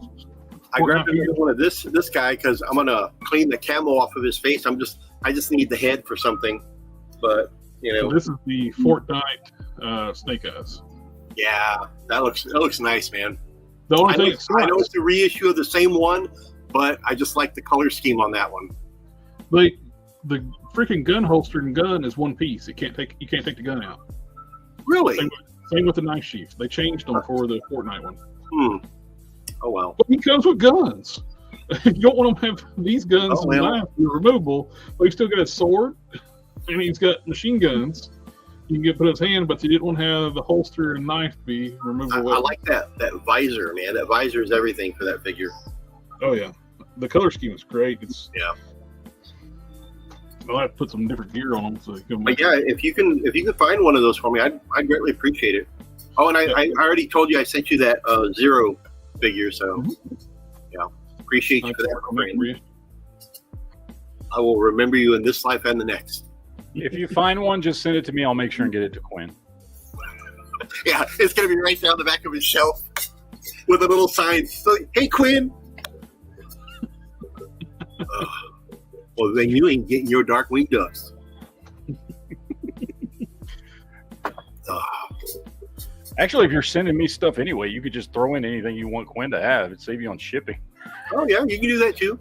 I grabbed another one of this guy because I'm gonna clean the camo off of his face. I just need the head for something, but you know. So this is the Fortnite Snake Eyes. Yeah, that looks nice, man. The only thing I know it's a reissue of the same one, but I just like the color scheme on that one. The freaking gun holster and gun is one piece. You can't take the gun out. Really? Same with the knife sheath. They changed them for the Fortnite one. Oh well. But he comes with guns. You don't want him to have these guns and knives be removable, but he's still got a sword and he's got machine guns. You can put his hand, but you didn't want to have the holster and knife be removable. I like that visor, man. That visor is everything for that figure. Oh yeah, the color scheme is great. Yeah. I'll have to put some different gear on them. But yeah, if you can find one of those for me, I'd greatly appreciate it. Oh, and I already told you I sent you that Zero figure, so yeah, appreciate you for that. I will remember you in this life and the next. If you find one, just send it to me. I'll make sure and get it to Quinn. Yeah, it's gonna be right down the back of his shelf with a little sign. Hey, Quinn. Well, then you ain't getting your Darkwing Ducks. Actually, if you're sending me stuff anyway, you could just throw in anything you want Quinn to have. It'd save you on shipping. Oh, yeah, you can do that too.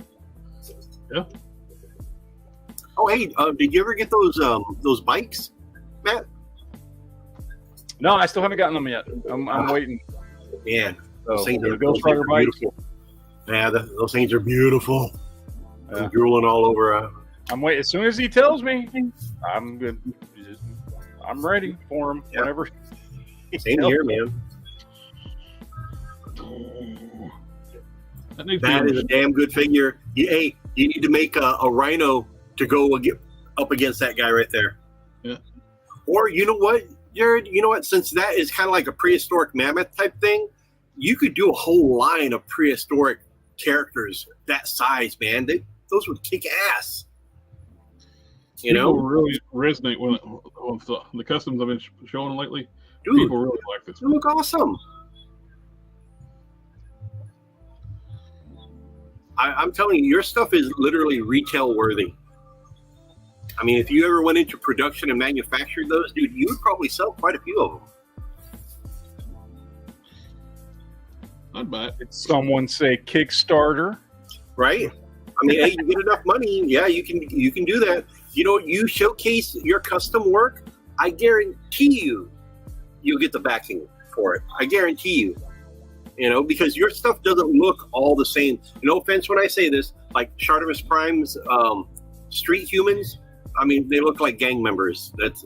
Yeah. Oh, hey, did you ever get those bikes, Matt? No, I still haven't gotten them yet. I'm waiting. Man, those things are beautiful. Yeah, those things are beautiful. I'm drooling all over. I'm waiting. As soon as he tells me, I'm good. I'm ready for him. Whenever. Same here, man. That is a damn good figure. Hey, you need to make a rhino to go up against that guy right there. Yeah. Or you know what, Jared? You know what? Since that is kind of like a prehistoric mammoth type thing, you could do a whole line of prehistoric characters that size, man. Those would kick ass. You know, people really resonate with the customs I've been showing lately. Dude, people really like this. They look awesome. I'm telling you, your stuff is literally retail worthy. I mean, if you ever went into production and manufactured those, dude, you would probably sell quite a few of them. I'd buy it. Did someone say Kickstarter? Right? I mean, hey, you get enough money, yeah, you can do that. You know, you showcase your custom work, I guarantee you'll get the backing for it. I guarantee you. You know, because your stuff doesn't look all the same. No offense when I say this, like Shartimus Prime's street humans, I mean, they look like gang members. It's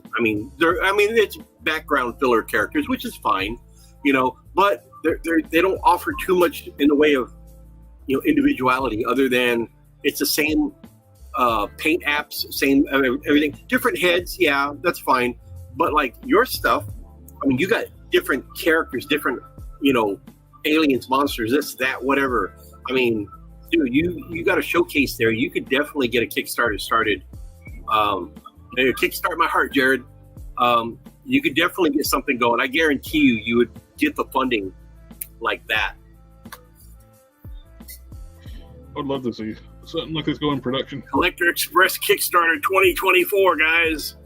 background filler characters, which is fine, you know, but they don't offer too much in the way of, you know, individuality other than it's the same paint apps, same everything, different heads. Yeah, that's fine. But like your stuff, I mean, you got different characters, different, you know, aliens, monsters, this, that, whatever. I mean, dude, you got a showcase there. You could definitely get a Kickstarter started. Kickstart my heart, Jared. You could definitely get something going. I guarantee you would get the funding like that. I'd love to see something like this go in production. Collector Express Kickstarter 2024, guys.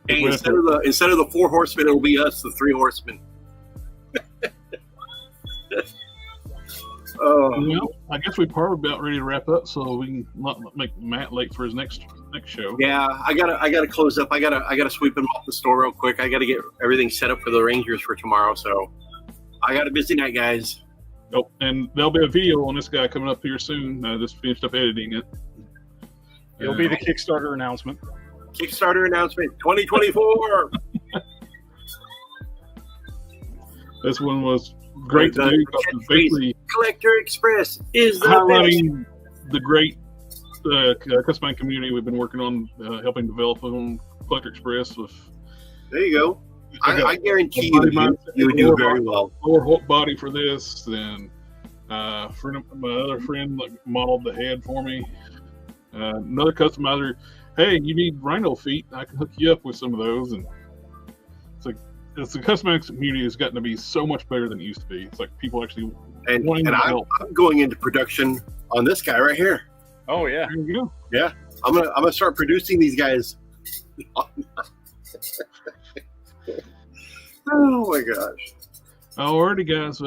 Hey, instead of the 4 horsemen, it'll be us, the 3 horsemen. Well, I guess we're probably about ready to wrap up, so we can not make Matt late for his next show. Yeah, I gotta close up. I gotta sweep him off the store real quick. I gotta get everything set up for the Rangers for tomorrow. So I got a busy night, guys. Oh, and there'll be a video on this guy coming up here soon. I just finished up editing it. It'll be the Kickstarter announcement. Kickstarter announcement 2024. This one was great to do. Basically, Collector Express is the highlighting the great custom community we've been working on, helping develop on Collector Express. There you go. I guarantee you would do very well. Lower Hulk body for this, and my other friend modeled the head for me. Another customizer, hey, you need rhino feet? I can hook you up with some of those. And it's the custom community has gotten to be so much better than it used to be. It's like people actually wanting to help. I'm going into production on this guy right here. Oh yeah, there you go. Yeah, I'm gonna start producing these guys. Oh my gosh! Alrighty, guys.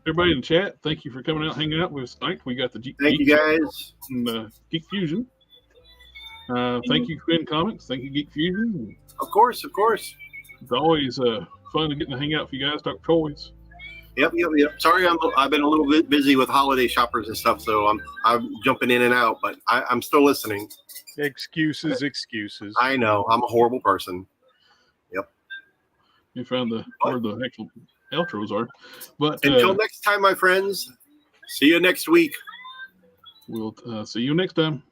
Everybody in the chat, thank you for coming out, hanging out with us tonight. We got the Thank you guys. And Geek Fusion. Thank you, Quinn Comics. Thank you, Geek Fusion. Of course. It's always fun to get to hang out with you guys, talk toys. Yep. Sorry, I've been a little bit busy with holiday shoppers and stuff, so I'm jumping in and out, but I'm still listening. Excuses. I know I'm a horrible person. Yep. You found where the actual outros are, but until next time, my friends. See you next week. We'll see you next time.